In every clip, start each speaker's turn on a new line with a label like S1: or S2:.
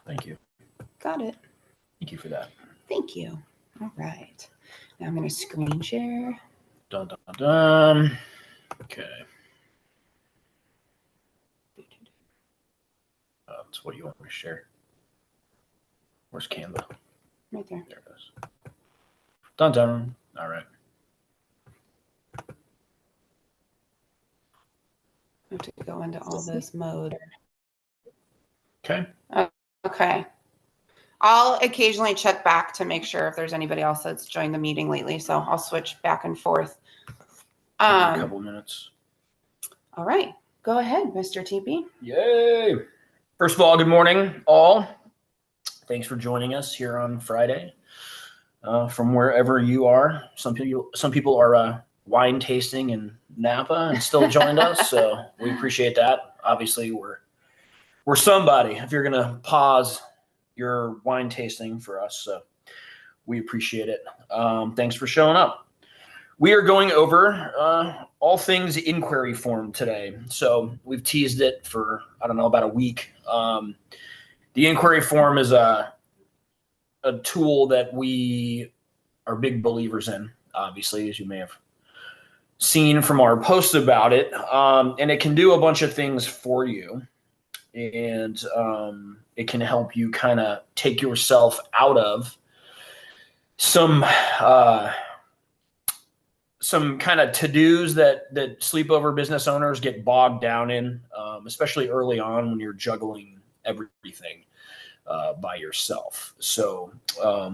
S1: Thank you.
S2: Got it.
S1: Thank you for that.
S2: Thank you. All right. Now I'm going to screen share.
S1: Dun, dun, dun, dun. Okay. That's what you want me to share. Where's Canva?
S2: Right there.
S1: There it is. Dun, dun. All right.
S2: I have to go into all this mode.
S1: Okay.
S2: Okay. I'll occasionally check back to make sure if there's anybody else that's joined the meeting lately. So I'll switch back and forth.
S1: A couple minutes.
S2: All right. Go ahead, Mr. TP.
S1: Yay. First of all, good morning, all. Thanks for joining us here on Friday from wherever you are. Some people are wine tasting in Napa and still joined us, so we appreciate that. Obviously, we're somebody if you're gonna pause your wine tasting for us, so we appreciate it. Thanks for showing up. We are going over all things inquiry form today. So we've teased it for, I don't know, about a week. The inquiry form is a tool that we are big believers in, obviously, as you may have seen from our posts about it. And it can do a bunch of things for you. And it can help you kind of take yourself out of some kind of to-dos that sleepover business owners get bogged down in, especially early on when you're juggling everything by yourself. So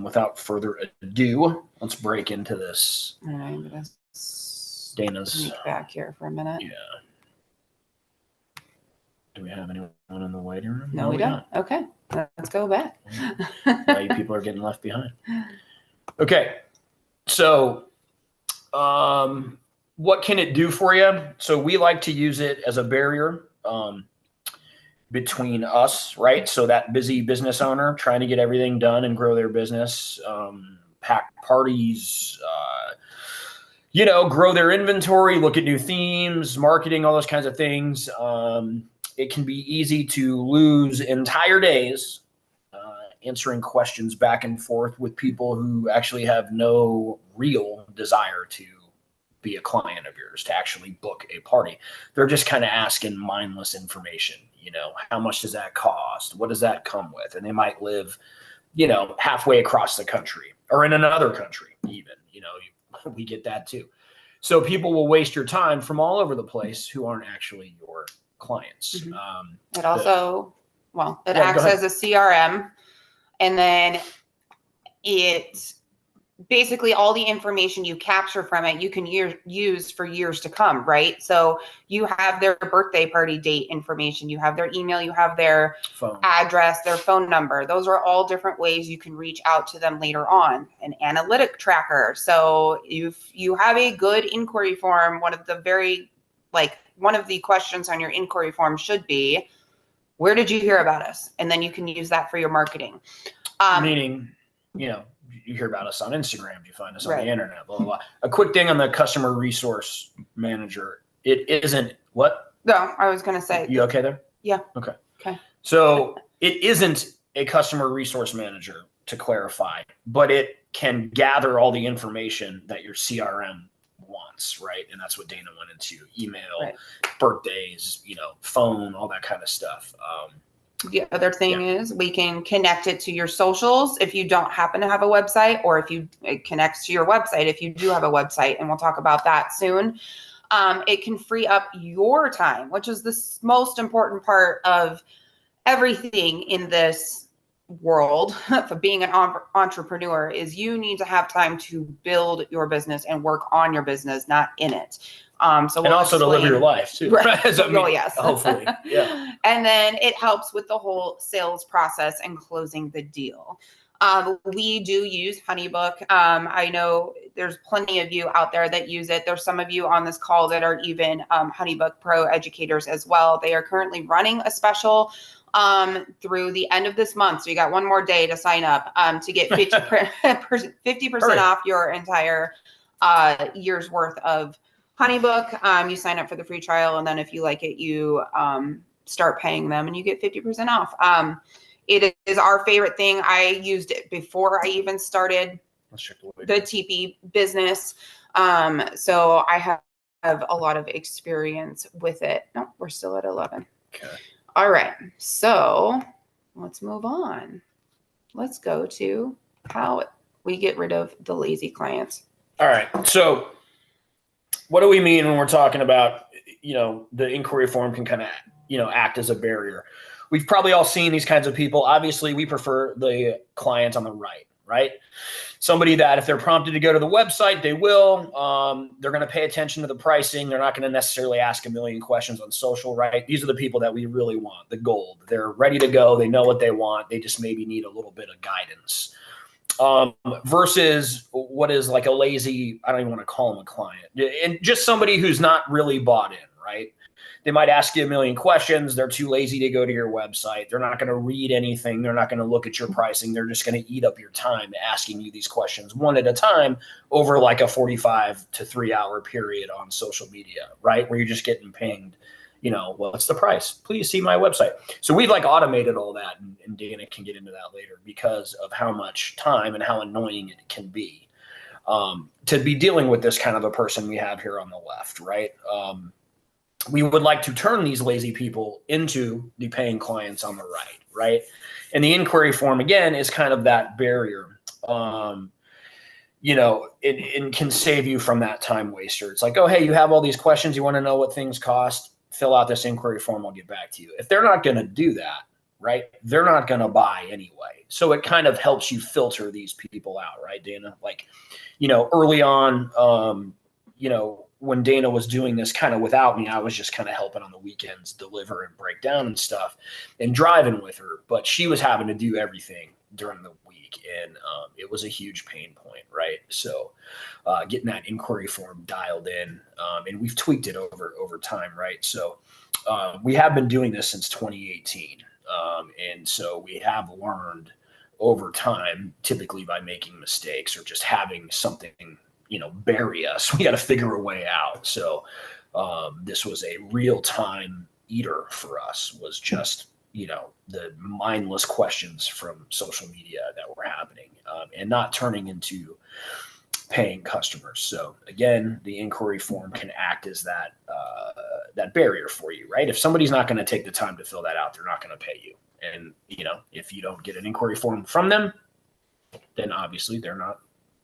S1: without further ado, let's break into this.
S2: All right, I'm going to
S1: Dana's
S2: back here for a minute.
S1: Yeah. Do we have anyone in the waiting room?
S2: No, we don't. Okay, let's go back.
S1: Now you people are getting left behind. Okay, so what can it do for you? So we like to use it as a barrier between us, right? So that busy business owner trying to get everything done and grow their business, pack parties, grow their inventory, look at new themes, marketing, all those kinds of things. It can be easy to lose entire days answering questions back and forth with people who actually have no real desire to be a client of yours, to actually book a party. They're just kind of asking mindless information. How much does that cost? What does that come with? And they might live, halfway across the country or in another country even, we get that too. So people will waste your time from all over the place who aren't actually your clients.
S2: Mm-hmm. It acts as a CRM. And then it basically all the information you capture from it, you can use for years to come, right? So you have their birthday party date information, you have their email, you have their phone address, their phone number. Those are all different ways you can reach out to them later on. An analytic tracker. So if you have a good inquiry form, one of the questions on your inquiry form should be, where did you hear about us? And then you can use that for your marketing.
S1: Meaning, you hear about us on Instagram, you find us on the internet, blah, blah, blah. A quick thing on the customer resource manager. It isn't what?
S2: No, I was going to say.
S1: You okay there?
S2: Yeah.
S1: Okay.
S2: Okay.
S1: So it isn't a customer resource manager, to clarify, but it can gather all the information that your CRM wants, right? And that's what Dana went into: email, birthdays, phone, all that kind of stuff.
S2: The other thing is we can connect it to your socials if you don't happen to have a website, or if it connects to your website if you do have a website, and we'll talk about that soon. It can free up your time, which is the most important part of everything in this world for being an entrepreneur. Is you need to have time to build your business and work on your business, not in it.
S1: And also to live your life too.
S2: Right. Yes.
S1: Hopefully. Yeah.
S2: And then it helps with the whole sales process and closing the deal. We do use HoneyBook. I know there's plenty of you out there that use it. There's some of you on this call that are even HoneyBook Pro educators as well. They are currently running a special through the end of this month. So you got one more day to sign up to get 50% off your entire year's worth of HoneyBook. You sign up for the free trial, and then if you like it, you start paying them and you get 50% off. It is our favorite thing. I used it before I even started the TP business. So I have a lot of experience with it. No, we're still at 11.
S1: Okay.
S2: All right. So let's move on. Let's go to how we get rid of the lazy clients.
S1: All right. So what do we mean when we're talking about, the inquiry form can kind of, act as a barrier? We've probably all seen these kinds of people. Obviously, we prefer the client on the right? Somebody that if they're prompted to go to the website, they will. They're going to pay attention to the pricing. They're not going to necessarily ask a million questions on social, right? These are the people that we really want, the gold. They're ready to go. They know what they want. They just maybe need a little bit of guidance. Versus what is like a lazy, I don't even want to call them a client, and just somebody who's not really bought in, right? They might ask you a million questions. They're too lazy to go to your website. They're not going to read anything. They're not going to look at your pricing. They're just going to eat up your time asking you these questions one at a time over like a 45 to 3 hour period on social media, right? Where you're just getting pinged, what's the price? Please see my website. So we've like automated all that, and Dana can get into that later because of how much time and how annoying it can be to be dealing with this kind of a person we have here on the left, right? We would like to turn these lazy people into the paying clients on the right? And the inquiry form, again, is kind of that barrier. It can save you from that time waster. It's like, oh, hey, you have all these questions. You want to know what things cost? Fill out this inquiry form. I'll get back to you. If they're not going to do that, right, they're not going to buy anyway. So it kind of helps you filter these people out, right, Dana? Like, early on, when Dana was doing this kind of without me, I was just kind of helping on the weekends, deliver and break down and stuff and driving with her. But she was having to do everything during the week. And it was a huge pain point, right? So getting that inquiry form dialed in, and we've tweaked it over time, right? So we have been doing this since 2018. And so we have learned over time, typically by making mistakes or just having something bury us. We got to figure a way out. So this was a real time eater for us, was just, the mindless questions from social media that were happening and not turning into paying customers. So again, the inquiry form can act as that barrier for you, right? If somebody's not going to take the time to fill that out, they're not going to pay you. And, if you don't get an inquiry form from them, then obviously they're not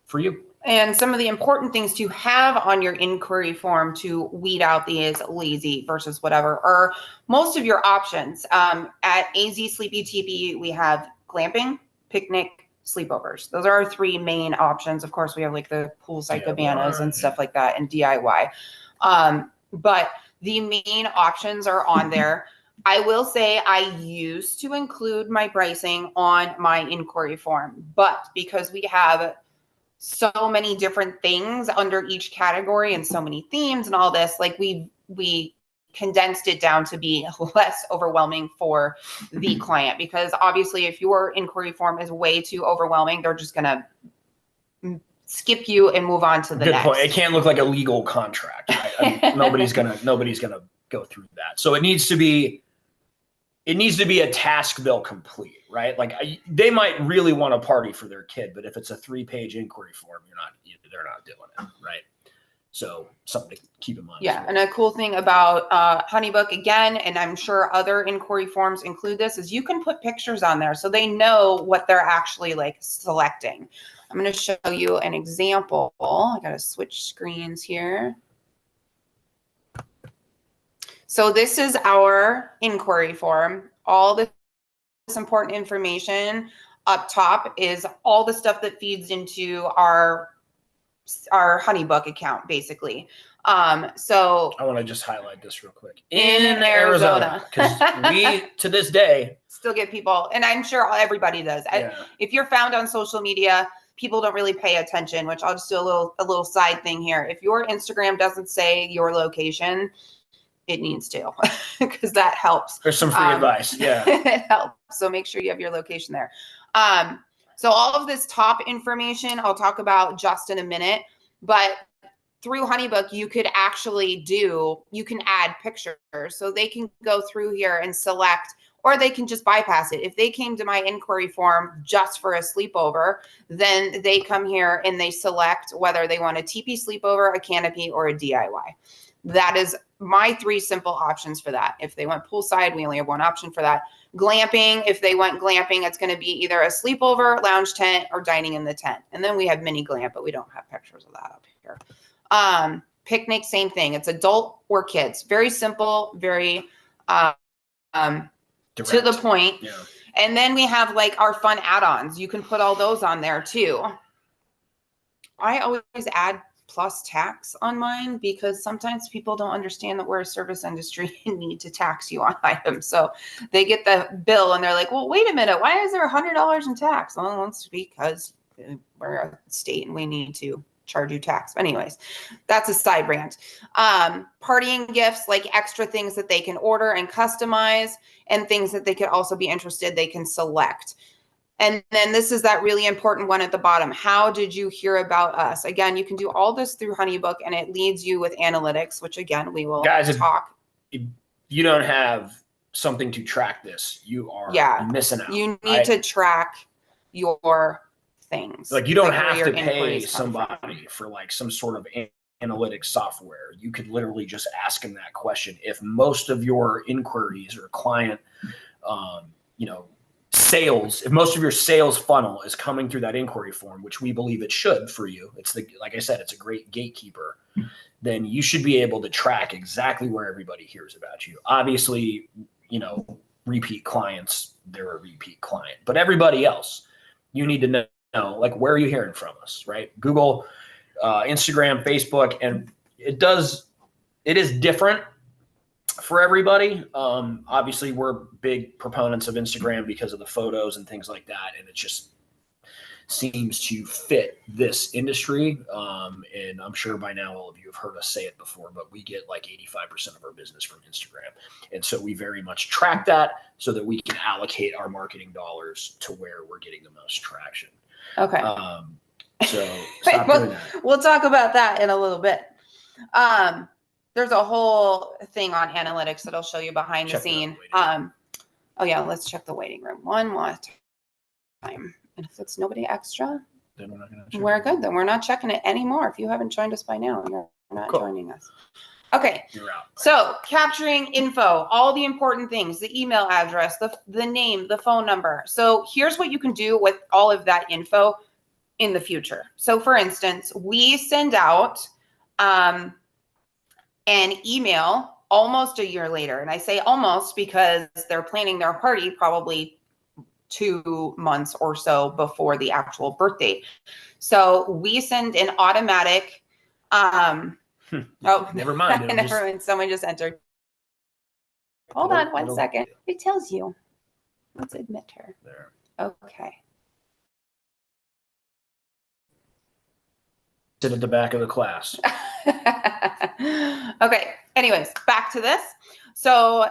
S1: for you.
S2: And some of the important things to have on your inquiry form to weed out these lazy versus whatever are most of your options. At AZ Sleepy TP, we have glamping, picnic, sleepovers. Those are our three main options. Of course, we have like the poolside cabanas and stuff like that and DIY. But the main options are on there. I will say I used to include my pricing on my inquiry form, but because we have so many different things under each category and so many themes and all this, like we condensed it down to be less overwhelming for the client, because obviously if your inquiry form is way too overwhelming, they're just going to skip you and move on to the next.
S1: Good point. It can't look like a legal contract, right? I mean, nobody's gonna go through that. So it needs to be a task they'll complete, right? Like they might really want a party for their kid, but if it's a 3-page inquiry form, they're not doing it, right? So something to keep in mind.
S2: Yeah, and a cool thing about HoneyBook, again, and I'm sure other inquiry forms include this, is you can put pictures on there so they know what they're actually like selecting. I'm going to show you an example. I got to switch screens here. So this is our inquiry form. All this important information up top is all the stuff that feeds into our HoneyBook account, basically. So
S1: I want to just highlight this real quick. In Arizona, because we, to this day,
S2: still get people, and I'm sure everybody does. Yeah. If you're found on social media, people don't really pay attention, which I'll just do a little side thing here. If your Instagram doesn't say your location, it needs to, because that helps.
S1: There's some free advice. Yeah.
S2: It helps. So make sure you have your location there. So all of this top information I'll talk about just in a minute, but through HoneyBook, you can add pictures. So they can go through here and select or they can just bypass it. If they came to my inquiry form just for a sleepover, then they come here and they select whether they want a TP sleepover, a canopy, or a DIY. That is my 3 simple options for that. If they went poolside, we only have 1 option for that. Glamping, if they went glamping, it's going to be either a sleepover, lounge tent, or dining in the tent. And then we have mini glamp, but we don't have pictures of that up here. Picnic, same thing. It's adult or kids. Very simple, very to the point. Yeah. And then we have like our fun add-ons. You can put all those on there too. I always add plus tax on mine because sometimes people don't understand that we're a service industry and need to tax you on items. So they get the bill and they're like, well, wait a minute, why is there $100 in tax? Well, it's because we're a state and we need to charge you tax. Anyways, that's a side rant. Partying gifts, like extra things that they can order and customize, and things that they could also be interested, they can select. And then this is that really important one at the bottom. How did you hear about us? Again, you can do all this through HoneyBook, and it leads you with analytics, which again, we will talk.
S1: If you don't have something to track this, you are missing out.
S2: You need to track your things.
S1: Like you don't have to pay somebody for like some sort of analytics software. You could literally just ask them that question. If most of your inquiries or client, sales, if most of your sales funnel is coming through that inquiry form, which we believe it should for you, like I said, it's a great gatekeeper, then you should be able to track exactly where everybody hears about you. Obviously, repeat clients, they're a repeat client, but everybody else, you need to know, like, where are you hearing from us, right? Google, Instagram, Facebook, and it is different for everybody. Obviously we're big proponents of Instagram because of the photos and things like that. And it just seems to fit this industry. And I'm sure by now all of you have heard us say it before, but we get like 85% of our business from Instagram. And so we very much track that so that we can allocate our marketing dollars to where we're getting the most traction.
S2: Okay.
S1: So stop doing that.
S2: We'll talk about that in a little bit. There's a whole thing on analytics that I'll show you behind the scene. Let's check the waiting room one more time. And if it's nobody extra,
S1: then we're not going to check.
S2: We're good. Then we're not checking it anymore. If you haven't joined us by now, you're not joining us. Okay.
S1: You're out.
S2: So capturing info, all the important things, the email address, the name, the phone number. So here's what you can do with all of that info in the future. So for instance, we send out an email almost a year later. And I say almost because they're planning their party probably 2 months or so before the actual birth date. So we send an automatic,
S1: never mind.
S2: Never mind. Someone just entered. Hold on one second. It tells you. Let's admit her.
S1: There.
S2: Okay.
S1: Sit at the back of the class.
S2: Okay. Anyways, back to this. So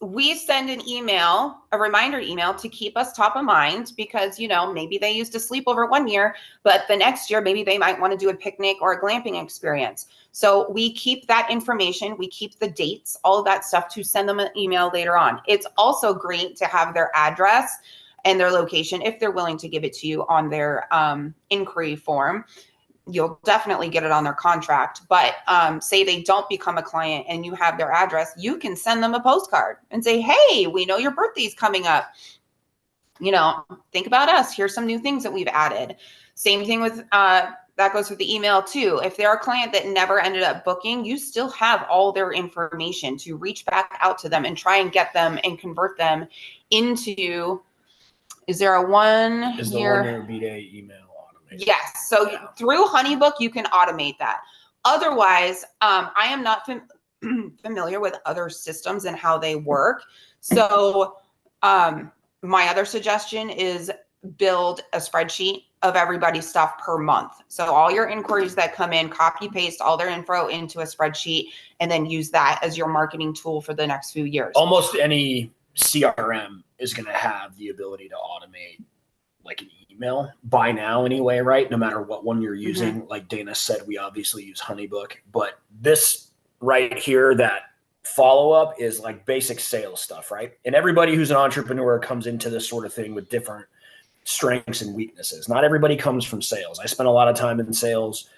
S2: we send an email, a reminder email to keep us top of mind because, maybe they used to sleep over 1 year, but the next year, maybe they might want to do a picnic or a glamping experience. So we keep that information. We keep the dates, all of that stuff to send them an email later on. It's also great to have their address and their location if they're willing to give it to you on their inquiry form. You'll definitely get it on their contract, but say they don't become a client and you have their address, you can send them a postcard and say, hey, we know your birthday's coming up. Think about us. Here's some new things that we've added. Same thing with, that goes with the email too. If they're a client that never ended up booking, you still have all their information to reach back out to them and try and get them and convert them into, is there a one
S1: here? Is the 1 year B-Day email?
S2: Yes. So through HoneyBook, you can automate that. Otherwise, I am not familiar with other systems and how they work. So my other suggestion is build a spreadsheet of everybody's stuff per month. So all your inquiries that come in, copy paste all their info into a spreadsheet and then use that as your marketing tool for the next few years.
S1: Almost any CRM is going to have the ability to automate like an email by now anyway, right? No matter what one you're using. Like Dana said, we obviously use HoneyBook, but this right here that follow-up is like basic sales stuff, right? And everybody who's an entrepreneur comes into this sort of thing with different strengths and weaknesses. Not everybody comes from sales. I spent a lot of time in sales.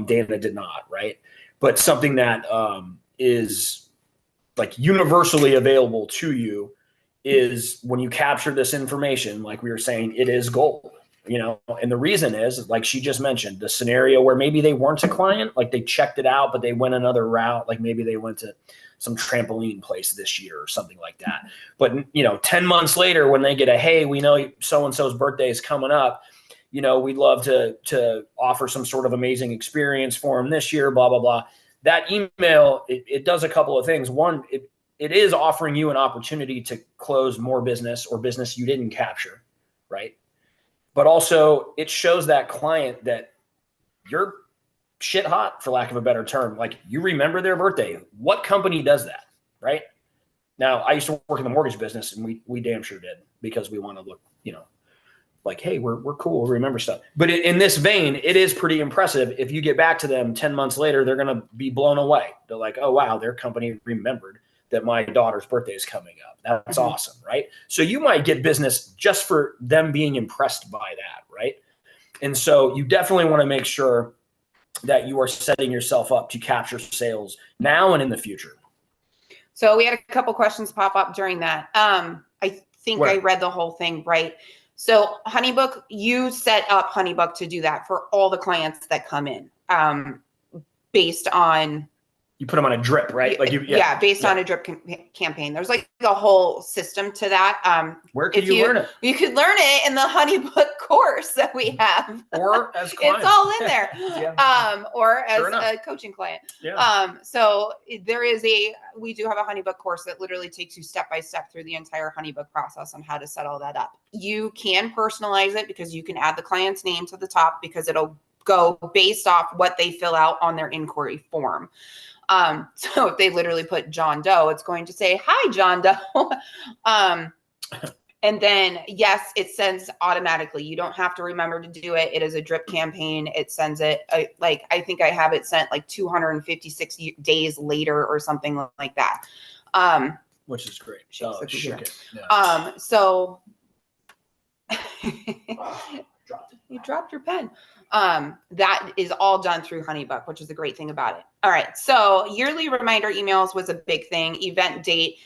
S1: Dana did not, right? But something that is like universally available to you is when you capture this information, like we were saying, it is gold, and the reason is, like she just mentioned, the scenario where maybe they weren't a client, like they checked it out, but they went another route. Like maybe they went to some trampoline place this year or something like that. But 10 months later, when they get a, hey, we know so-and-so's birthday is coming up, we'd love to offer some sort of amazing experience for them this year, blah, blah, blah. That email, it does a couple of things. One, it is offering you an opportunity to close more business or business you didn't capture, right? But also it shows that client that you're shit hot, for lack of a better term. Like, you remember their birthday. What company does that, right? Now, I used to work in the mortgage business, and we damn sure did, because we want to look, like, hey, we're cool, we remember stuff. But in this vein, it is pretty impressive. If you get back to them 10 months later, they're going to be blown away. They're like, oh, wow, their company remembered that my daughter's birthday is coming up. That's awesome, right? So you might get business just for them being impressed by that, right? And so you definitely want to make sure that you are setting yourself up to capture sales now and in the future.
S2: So we had a couple questions pop up during that. I think I read the whole thing right. So HoneyBook, you set up HoneyBook to do that for all the clients that come in, based on.
S1: You put them on a drip, right? Like
S2: based on a drip campaign. There's like a whole system to that.
S1: Where could you learn it?
S2: You could learn it in the HoneyBook course that we have.
S1: Or as clients.
S2: It's all in there. Or as a coaching client.
S1: Yeah.
S2: So we do have a HoneyBook course that literally takes you step by step through the entire HoneyBook process on how to set all that up. You can personalize it because you can add the client's name to the top, because it'll go based off what they fill out on their inquiry form. So if they literally put John Doe, it's going to say, hi, John Doe. And then, yes, it sends automatically. You don't have to remember to do it. It is a drip campaign. It sends it I think I have it sent like 256 days later or something like that.
S1: Which is great.
S2: So you dropped your pen. That is all done through HoneyBook, which is the great thing about it. All right. So yearly reminder emails was a big thing. Event date,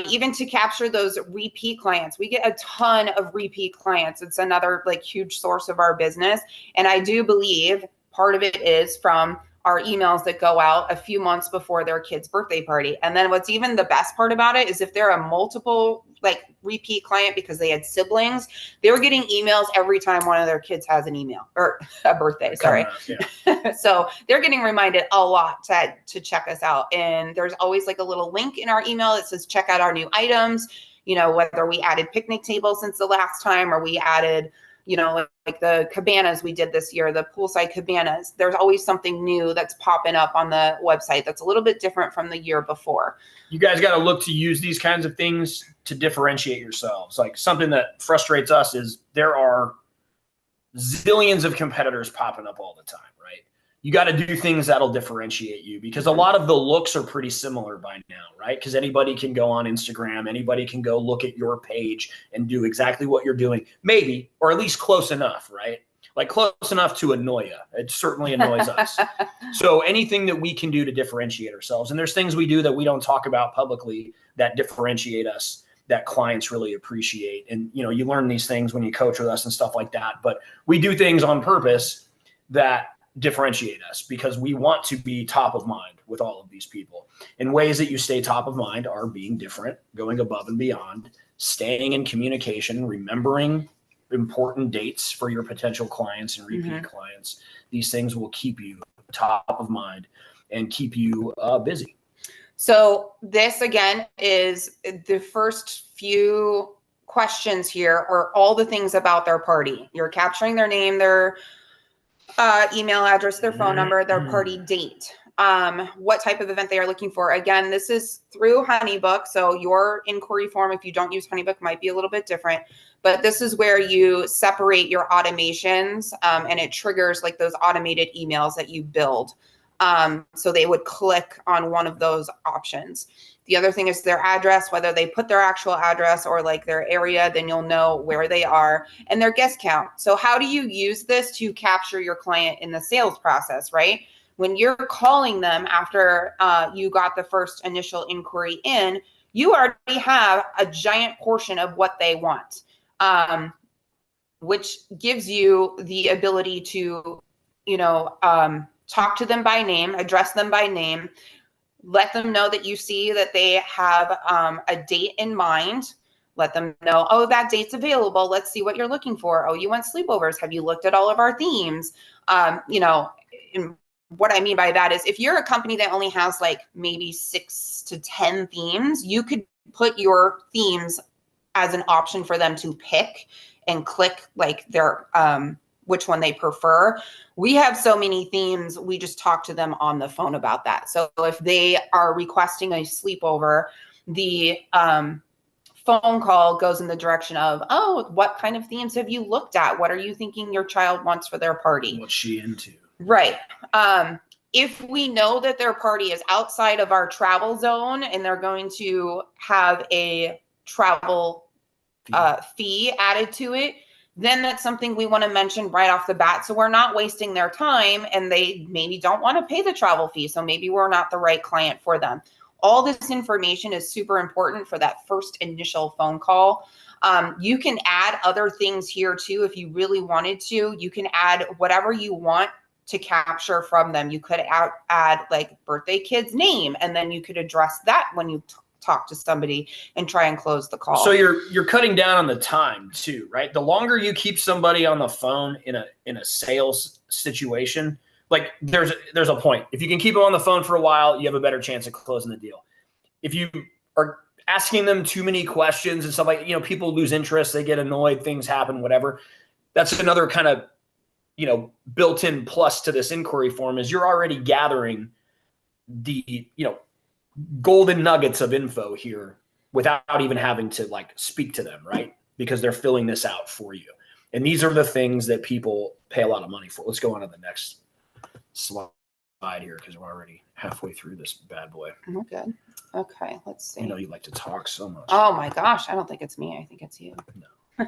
S2: even to capture those repeat clients. We get a ton of repeat clients. It's another like huge source of our business. And I do believe part of it is from our emails that go out a few months before their kid's birthday party. And then what's even the best part about it is if they're a multiple like repeat client because they had siblings, they were getting emails every time one of their kids has an email or a birthday. Sorry. Yeah. So they're getting reminded a lot to check us out. And there's always like a little link in our email that says, check out our new items, whether we added picnic tables since the last time, or we added, like the cabanas we did this year, the poolside cabanas. There's always something new that's popping up on the website that's a little bit different from the year before.
S1: You guys got to look to use these kinds of things to differentiate yourselves. Like, something that frustrates us is there are zillions of competitors popping up all the time, right? You got to do things that'll differentiate you, because a lot of the looks are pretty similar by now, right? Because anybody can go on Instagram, anybody can go look at your page and do exactly what you're doing, maybe, or at least close enough, right? Like close enough to annoy you. It certainly annoys us. So anything that we can do to differentiate ourselves, and there's things we do that we don't talk about publicly that differentiate us, that clients really appreciate. And, you learn these things when you coach with us and stuff like that. But we do things on purpose that differentiate us, because we want to be top of mind with all of these people. And ways that you stay top of mind are being different, going above and beyond, staying in communication, remembering important dates for your potential clients and repeat clients. These things will keep you top of mind and keep you busy.
S2: So this, again, is the first few questions here are all the things about their party. You're capturing their name, their email address, their phone number, their party date, what type of event they are looking for. Again, this is through HoneyBook. So your inquiry form, if you don't use HoneyBook, might be a little bit different. But this is where you separate your automations, and it triggers like those automated emails that you build. So they would click on one of those options. The other thing is their address, whether they put their actual address or like their area, then you'll know where they are, and their guest count. So how do you use this to capture your client in the sales process, right? When you're calling them after you got the first initial inquiry in, you already have a giant portion of what they want, which gives you the ability to, talk to them by name, address them by name, let them know that you see that they have a date in mind. Let them know, oh, that date's available. Let's see what you're looking for. Oh, you want sleepovers? Have you looked at all of our themes? And what I mean by that is if you're a company that only has like maybe 6 to 10 themes, you could put your themes as an option for them to pick and click like their which one they prefer. We have so many themes, we just talk to them on the phone about that. So if they are requesting a sleepover, the phone call goes in the direction of, oh, what kind of themes have you looked at? What are you thinking your child wants for their party?
S1: What's she into?
S2: Right. If we know that their party is outside of our travel zone and they're going to have a travel fee added to it, then that's something we want to mention right off the bat. So we're not wasting their time and they maybe don't want to pay the travel fee. So maybe we're not the right client for them. All this information is super important for that first initial phone call. You can add other things here too if you really wanted to. You can add whatever you want to capture from them. You could add like birthday kid's name, and then you could address that when you talk to somebody and try and close the call.
S1: So you're cutting down on the time too, right? The longer you keep somebody on the phone in a sales situation, like there's a point. If you can keep them on the phone for a while, you have a better chance of closing the deal. If you are asking them too many questions and stuff like, people lose interest, they get annoyed, things happen, whatever. That's another kind of, built-in plus to this inquiry form is you're already gathering the, golden nuggets of info here without even having to like speak to them, right? Because they're filling this out for you. And these are the things that people pay a lot of money for. Let's go on to the next slide here because we're already halfway through this bad boy.
S2: Oh, good. Okay, let's see.
S1: You like to talk so much.
S2: Oh my gosh, I don't think it's me. I think it's you.
S1: No.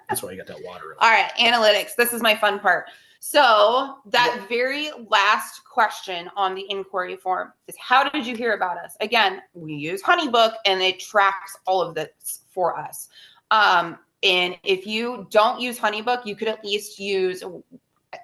S1: That's why you got that water.
S2: All right, analytics. This is my fun part. So that very last question on the inquiry form is, how did you hear about us? Again, we use HoneyBook and it tracks all of this for us. And if you don't use HoneyBook, you could at least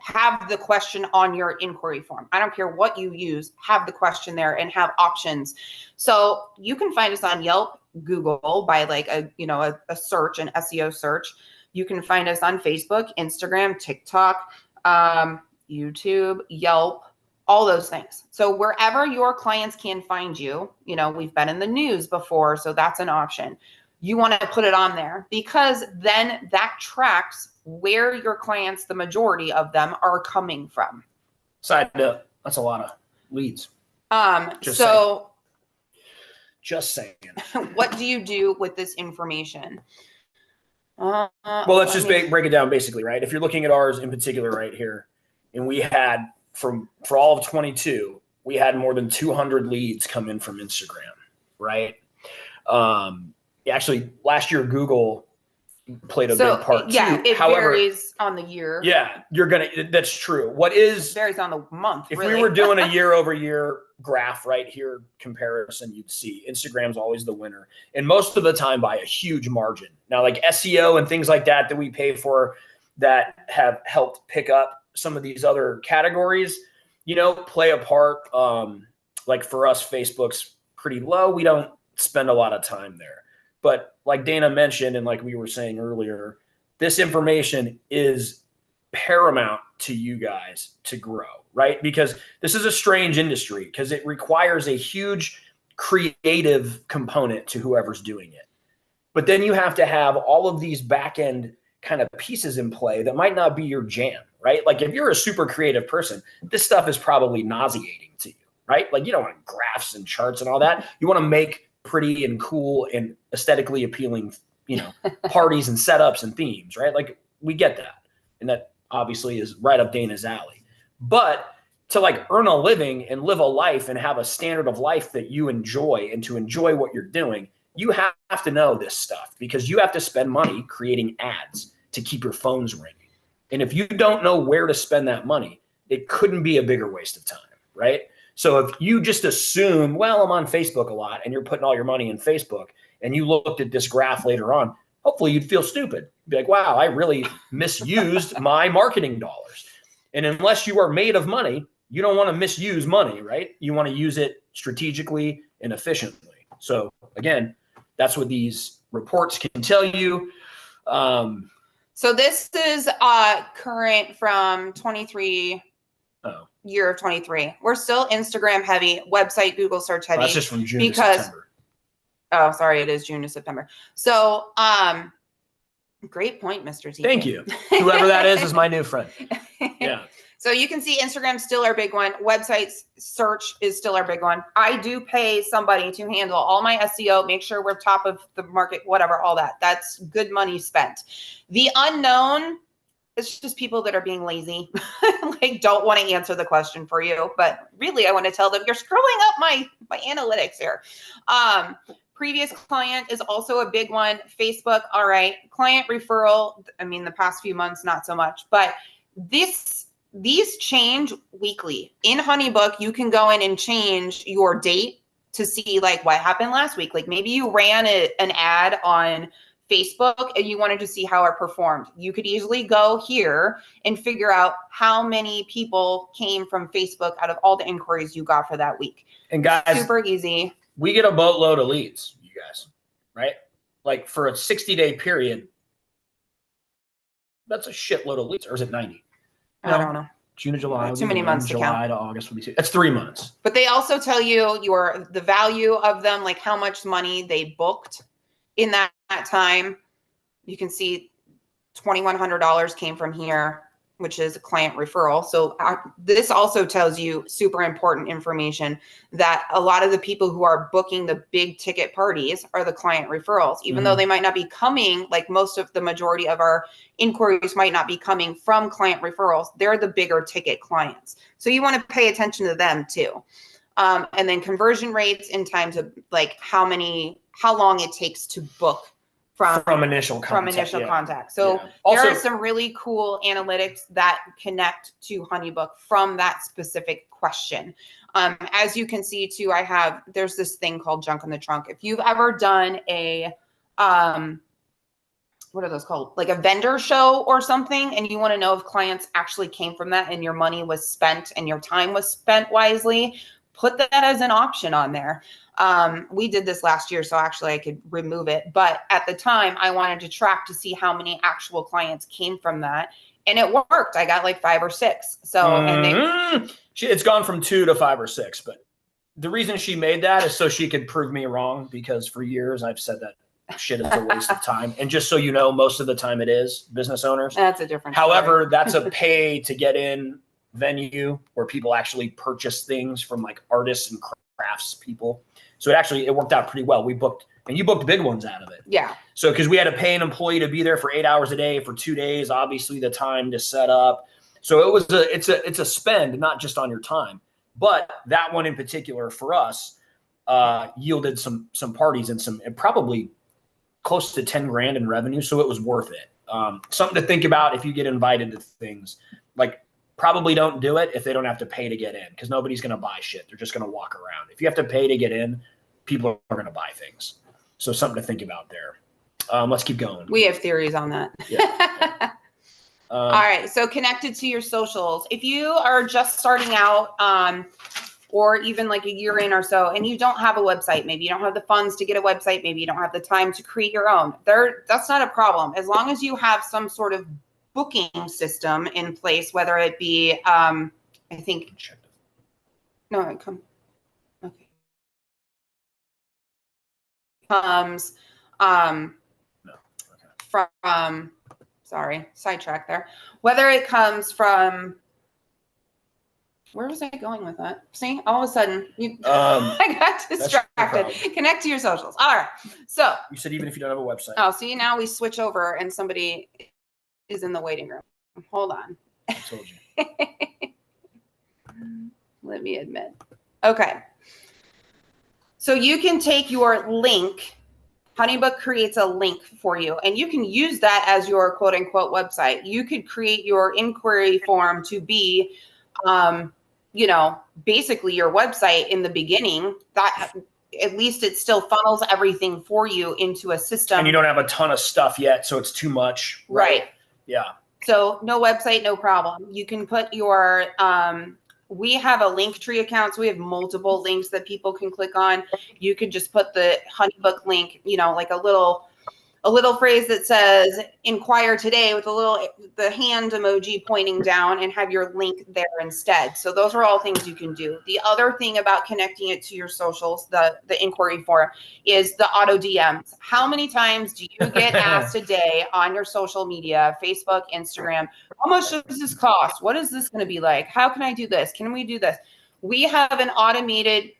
S2: have the question on your inquiry form. I don't care what you use, have the question there and have options. So you can find us on Yelp, Google by like a search, an SEO search. You can find us on Facebook, Instagram, TikTok, YouTube, Yelp, all those things. So wherever your clients can find you, we've been in the news before, so that's an option. You want to put it on there because then that tracks where your clients, the majority of them, are coming from.
S1: Side note, that's a lot of leads. Just saying.
S2: What do you do with this information?
S1: Well, let's just break it down basically, right? If you're looking at ours in particular right here, and we had for all of 22, we had more than 200 leads come in from Instagram, right? Actually, last year Google played a big part too.
S2: Yeah, it varies on the year.
S1: Yeah, that's true.
S2: It varies on the month.
S1: If we were doing a year over year graph right here comparison, you'd see Instagram's always the winner, and most of the time by a huge margin. Now, like SEO and things like that we pay for that have helped pick up some of these other categories, play a part. Like for us, Facebook's pretty low. We don't spend a lot of time there. But like Dana mentioned, and like we were saying earlier, this information is paramount to you guys to grow, right? Because this is a strange industry because it requires a huge creative component to whoever's doing it. But then you have to have all of these back end kind of pieces in play that might not be your jam, right? Like if you're a super creative person, this stuff is probably nauseating to you, right? Like you don't want graphs and charts and all that. You want to make pretty and cool and aesthetically appealing, parties and setups and themes, right? Like we get that. And that obviously is right up Dana's alley. But to like earn a living and live a life and have a standard of life that you enjoy and to enjoy what you're doing, you have to know this stuff because you have to spend money creating ads to keep your phones ringing. And if you don't know where to spend that money, it couldn't be a bigger waste of time, right? So if you just assume, well, I'm on Facebook a lot and you're putting all your money in Facebook and you looked at this graph later on, hopefully you'd feel stupid. Be like, wow, I really misused my marketing dollars. And unless you are made of money, you don't want to misuse money, right? You want to use it strategically and efficiently. So again, that's what these reports can tell you.
S2: So this is current from 23, year of 23. We're still Instagram heavy, website, Google search heavy.
S1: That's just from June to September.
S2: Oh, sorry, it is June to September. So great point, Mr. T.
S1: Thank you. Whoever that is my new friend. Yeah.
S2: So you can see Instagram's still our big one. Websites, search is still our big one. I do pay somebody to handle all my SEO, make sure we're top of the market, whatever, all that. That's good money spent. The unknown, it's just people that are being lazy, like don't want to answer the question for you. But really, I want to tell them you're screwing up my analytics here. Previous client is also a big one. Facebook, all right. Client referral, I mean, the past few months, not so much. But these change weekly. In HoneyBook, you can go in and change your date to see like what happened last week. Like maybe you ran an ad on Facebook and you wanted to see how it performed. You could easily go here and figure out how many people came from Facebook out of all the inquiries you got for that week.
S1: And guys,
S2: super easy.
S1: We get a boatload of leads, you guys, right? Like for a 60-day period, that's a shitload of leads. Or is it 90?
S2: I don't know.
S1: June to July.
S2: Too many months to count.
S1: July to August would be two. That's 3 months.
S2: But they also tell you the value of them, like how much money they booked in that time. You can see $2,100 came from here, which is a client referral. So this also tells you super important information that a lot of the people who are booking the big ticket parties are the client referrals, even though they might not be coming, like most of the majority of our inquiries might not be coming from client referrals. They're the bigger ticket clients. So you want to pay attention to them too. And then conversion rates in times of like how long it takes to book from initial contact. So there are some really cool analytics that connect to HoneyBook from that specific question. As you can see too, there's this thing called junk in the trunk. If you've ever done a, what are those called? Like a vendor show or something, and you want to know if clients actually came from that and your money was spent and your time was spent wisely, put that as an option on there. We did this last year, so actually I could remove it. But at the time, I wanted to track to see how many actual clients came from that. And it worked. I got like 5 or 6. So
S1: it's gone from 2 to 5 or 6. But the reason she made that is so she could prove me wrong, because for years I've said that shit is a waste of time. And just so you know, most of the time it is, business owners.
S2: That's a different
S1: However,
S2: story.
S1: that's a pay to get in venue where people actually purchase things from like artists and crafts people. So it worked out pretty well. We booked, and you booked big ones out of it.
S2: Yeah.
S1: So because we had to pay an employee to be there for 8 hours a day for 2 days, obviously the time to set up. So it's a spend, not just on your time. But that one in particular for us yielded some parties and probably close to 10 grand in revenue. So it was worth it. Something to think about if you get invited to things. Like, probably don't do it if they don't have to pay to get in, because nobody's going to buy shit. They're just going to walk around. If you have to pay to get in, people are going to buy things. So something to think about there. Let's keep going.
S2: We have theories on that.
S1: Yeah.
S2: All right. So connected to your socials. If you are just starting out or even like a year in or so, and you don't have a website, maybe you don't have the funds to get a website, maybe you don't have the time to create your own, that's not a problem. As long as you have some sort of booking system in place, whether it be, I think, no, it comes, okay. Comes, from, sorry, sidetrack there. Whether it comes from, where was I going with that? See, all of a sudden, I got distracted. Connect to your socials. All right. So
S1: you said even if you don't have a website.
S2: Oh, see, now we switch over and somebody is in the waiting room. Hold on.
S1: I told you.
S2: Let me admit. Okay. So you can take your link. HoneyBook creates a link for you, and you can use that as your quote unquote website. You could create your inquiry form to be, basically your website in the beginning. That at least it still funnels everything for you into a system.
S1: And you don't have a ton of stuff yet, so it's too much.
S2: Right.
S1: Yeah.
S2: So no website, no problem. You can put your, we have a Linktree account, so we have multiple links that people can click on. You could just put the HoneyBook link, like a little phrase that says inquire today with the hand emoji pointing down, and have your link there instead. So those are all things you can do. The other thing about connecting it to your socials, the inquiry form, is the auto DMs. How many times do you get asked a day on your social media, Facebook, Instagram, how much does this cost? What is this going to be like? How can I do this? Can we do this? We have an automated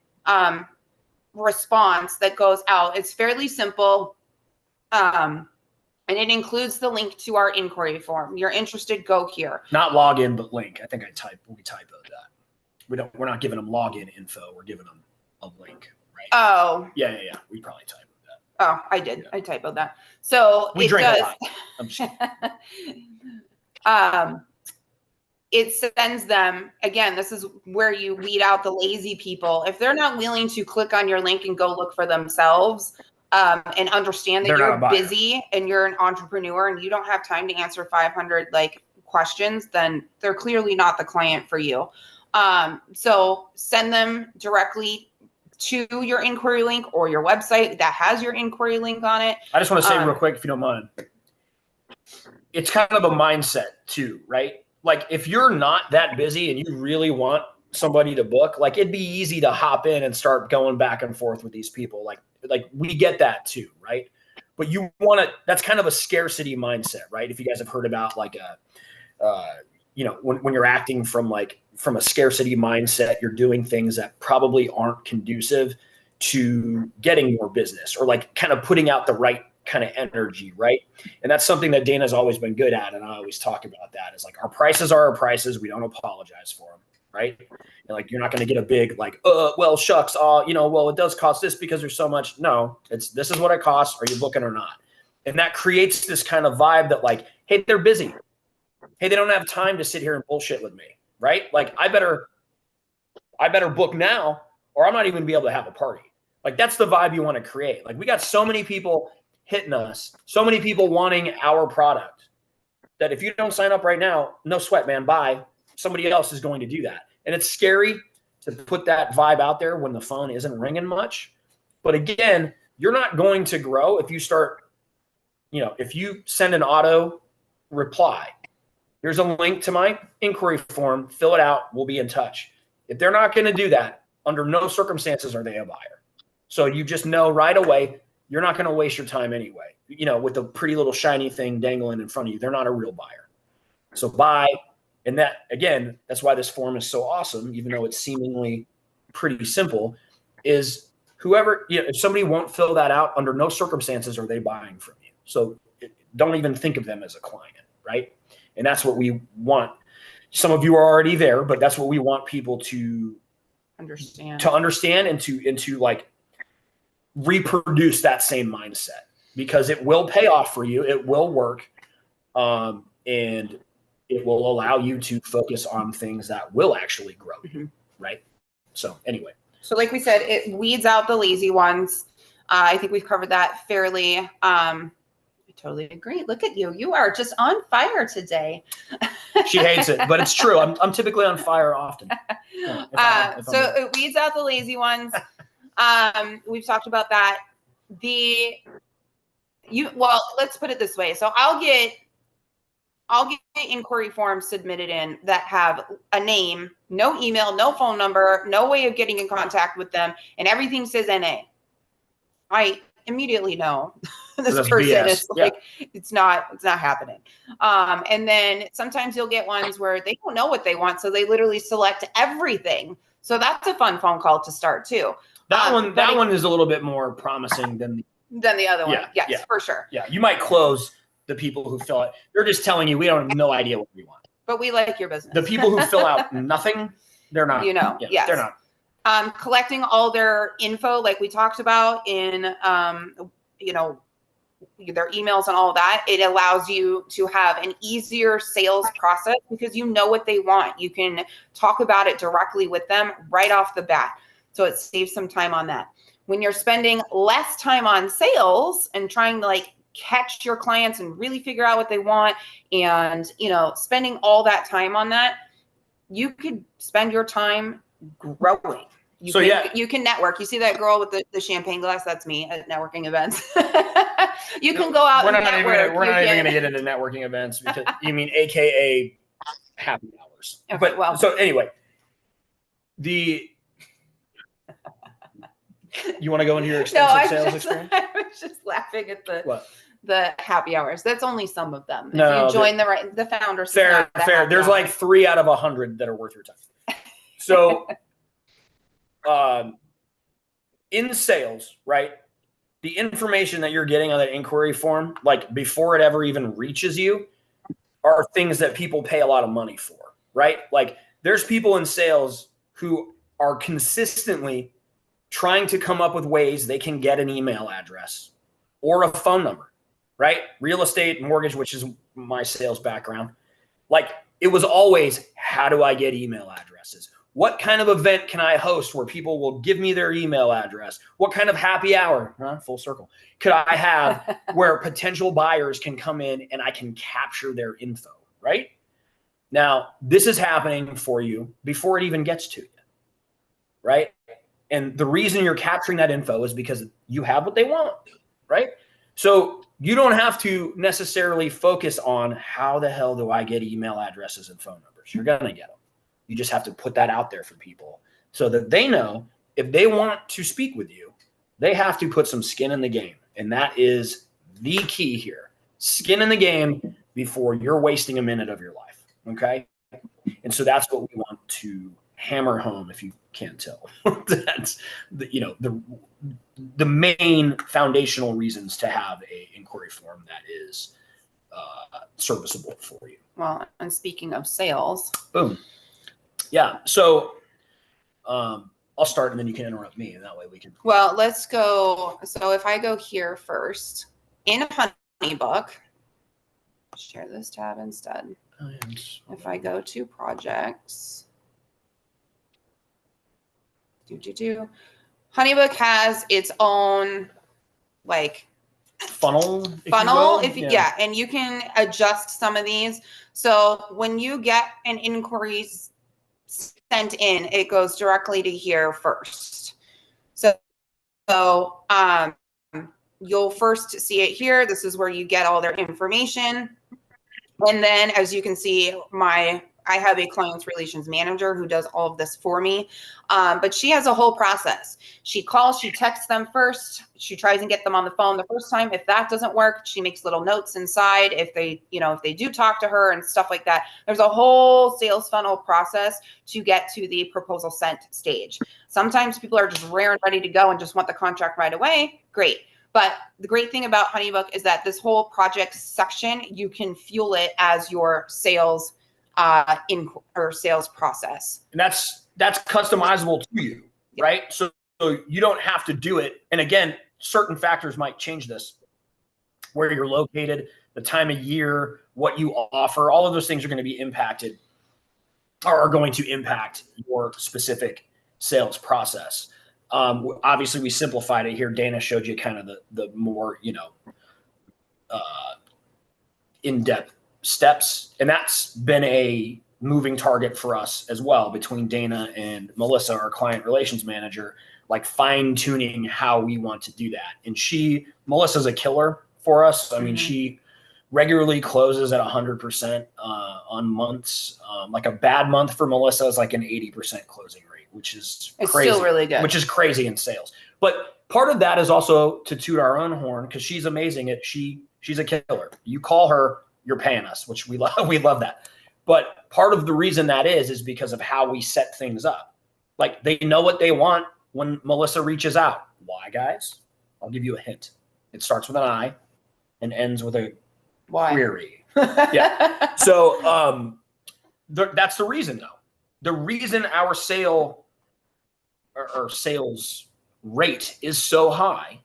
S2: response that goes out. It's fairly simple. And it includes the link to our inquiry form. You're interested, go here.
S1: Not login, but link. I think we typoed that. We're not giving them login info. We're giving them a link, right?
S2: Oh.
S1: Yeah. We probably typoed that.
S2: Oh, I did. Yeah. I typoed that. So
S1: we drink a lot. I'm just
S2: it sends them, again, this is where you weed out the lazy people. If they're not willing to click on your link and go look for themselves, and understand that you're busy and you're an entrepreneur and you don't have time to answer 500 questions, then they're clearly not the client for you. So send them directly to your inquiry link or your website that has your inquiry link on it.
S1: I just want to say real quick, if you don't mind, it's kind of a mindset too, right? Like if you're not that busy and you really want somebody to book, it'd be easy to hop in and start going back and forth with these people. Like we get that too, right? But you want to, that's kind of a scarcity mindset, right? If you guys have heard about when you're acting from a scarcity mindset, you're doing things that probably aren't conducive to getting more business, or kind of putting out the right kind of energy, right? And that's something that Dana's always been good at, and I always talk about that, is our prices are our prices. We don't apologize for them, right? And you're not going to get a big well, shucks, well, it does cost this because there's so much. No, this is what it costs. Are you booking or not? And that creates this kind of vibe that hey, they're busy. Hey, they don't have time to sit here and bullshit with me, right? I better book now, or I'm not even gonna be able to have a party. That's the vibe you want to create. We got so many people hitting us, so many people wanting our product, that if you don't sign up right now, no sweat, man, bye. Somebody else is going to do that. And it's scary to put that vibe out there when the phone isn't ringing much. But again, you're not going to grow if you start, if you send an auto reply, here's a link to my inquiry form, fill it out, we'll be in touch. If they're not going to do that, under no circumstances are they a buyer. So you just know right away, you're not going to waste your time anyway. With a pretty little shiny thing dangling in front of you, they're not a real buyer. So buy. And that, again, that's why this form is so awesome, even though it's seemingly pretty simple, is whoever, if somebody won't fill that out, under no circumstances are they buying from you. So don't even think of them as a client, right? And that's what we want. Some of you are already there, but that's what we want people to understand and to reproduce that same mindset, because it will pay off for you. It will work. And it will allow you to focus on things that will actually grow you, right? So anyway.
S2: So like we said, it weeds out the lazy ones. I think we've covered that fairly. I totally agree. Look at you. You are just on fire today.
S1: She hates it, but it's true. I'm typically on fire often.
S2: So it weeds out the lazy ones. We've talked about that. Let's put it this way. So I'll get inquiry forms submitted in that have a name, no email, no phone number, no way of getting in contact with them, and everything says NA. I immediately know this person is it's not happening. And then sometimes you'll get ones where they don't know what they want, so they literally select everything. So that's a fun phone call to start too.
S1: That one is a little bit more promising than the
S2: other one. Yes, for sure.
S1: Yeah, you might close the people who fill it. They're just telling you we don't have no idea what we want.
S2: But we like your business.
S1: The people who fill out nothing, They're not.
S2: You know,
S1: yeah,
S2: yes.
S1: They're not.
S2: Collecting all their info, like we talked about in, you know, their emails and all that, it allows you to have an easier sales process because you know what they want. You can talk about it directly with them right off the bat. So it saves some time on that. When you're spending less time on sales and trying to like catch your clients and really figure out what they want and, you know, spending all that time on that, you could spend your time growing. You can network. You see that girl with the champagne glass? That's me at networking events. You can go out and network.
S1: We're not even going to get into networking events because you mean AKA happy hours. Okay, but well, so anyway, you want to go into your extensive sales experience?
S2: I was just laughing at the happy hours. That's only some of them. If you join the founders.
S1: Fair. There's like 3 out of 100 that are worth your time. So, in sales, right? The information that you're getting on that inquiry form, like before it ever even reaches you, are things that people pay a lot of money for, right? Like there's people in sales who are consistently trying to come up with ways they can get an email address or a phone number, right? Real estate, mortgage, which is my sales background. Like it was always, how do I get email addresses? What kind of event can I host where people will give me their email address? What kind of happy hour, full circle, could I have where potential buyers can come in and I can capture their info, right? Now, this is happening for you before it even gets to you, right? And the reason you're capturing that info is because you have what they want, right? So you don't have to necessarily focus on how the hell do I get email addresses and phone numbers. You're going to get them. You just have to put that out there for people so that they know if they want to speak with you, they have to put some skin in the game. And that is the key here. Skin in the game before you're wasting a minute of your life. Okay. And so that's what we want to hammer home, if you can't tell. That's the main foundational reasons to have a inquiry form that is serviceable for you.
S2: Well, and speaking of sales.
S1: Boom. Yeah. So I'll start and then you can interrupt me and that way we can.
S2: Well, let's go. So if I go here first in HoneyBook, share this tab instead. Oh, yes. If I go to projects, HoneyBook has its own like
S1: funnel,
S2: and you can adjust some of these. So when you get an inquiry sent in, it goes directly to here first. So you'll first see it here. This is where you get all their information. And then as you can see, I have a client relations manager who does all of this for me. But she has a whole process. She calls, she texts them first. She tries and get them on the phone the first time. If that doesn't work, she makes little notes inside. If they do talk to her and stuff like that, there's a whole sales funnel process to get to the proposal sent stage. Sometimes people are just rare and ready to go and just want the contract right away. Great. But the great thing about HoneyBook is that this whole project section, you can fuel it as your sales sales process.
S1: And that's customizable to you, right? So you don't have to do it. And again, certain factors might change this. Where you're located, the time of year, what you offer, all of those things are going to be impacted or are going to impact your specific sales process. Obviously, we simplified it here. Dana showed you kind of the more, in-depth steps. And that's been a moving target for us as well between Dana and Melissa, our client relations manager, like fine tuning how we want to do that. And Melissa's a killer for us. I mean, she regularly closes at 100% on months. Like a bad month for Melissa is like an 80% closing rate, which is crazy.
S2: Still really good.
S1: Which is crazy in sales. But part of that is also to toot our own horn because she's amazing at she's a killer. You call her, you're paying us, which we love. We love that. But part of the reason that is because of how we set things up. Like they know what they want when Melissa reaches out. Why, guys? I'll give you a hint. It starts with an I and ends with a query. Yeah. So that's the reason, though. the reason our sales rate is so high,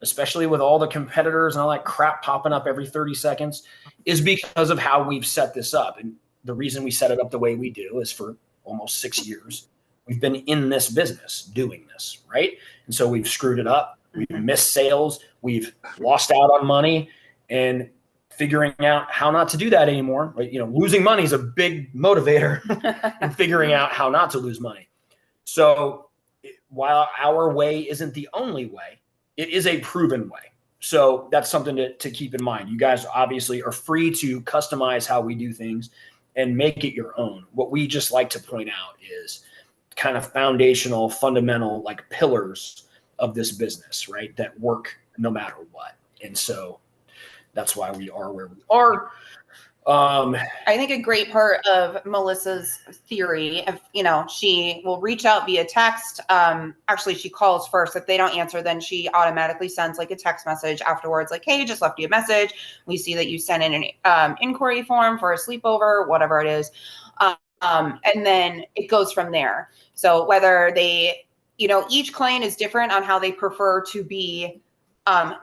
S1: especially with all the competitors and all that crap popping up every 30 seconds, is because of how we've set this up. And the reason we set it up the way we do is for almost 6 years, we've been in this business doing this, right? And so we've screwed it up. We've missed sales. We've lost out on money, and figuring out how not to do that anymore. Right? Losing money is a big motivator in figuring out how not to lose money. So while our way isn't the only way, it is a proven way. So that's something to keep in mind. You guys obviously are free to customize how we do things and make it your own. What we just like to point out is kind of foundational, fundamental, like pillars of this business, right? That work no matter what. And so that's why we are where we are.
S2: I think a great part of Melissa's theory of, she will reach out via text. Actually, she calls first. If they don't answer, then she automatically sends like a text message afterwards, like, hey, just left you a message. We see that you sent in an inquiry form for a sleepover, whatever it is. And then it goes from there. So whether they, each client is different on how they prefer to be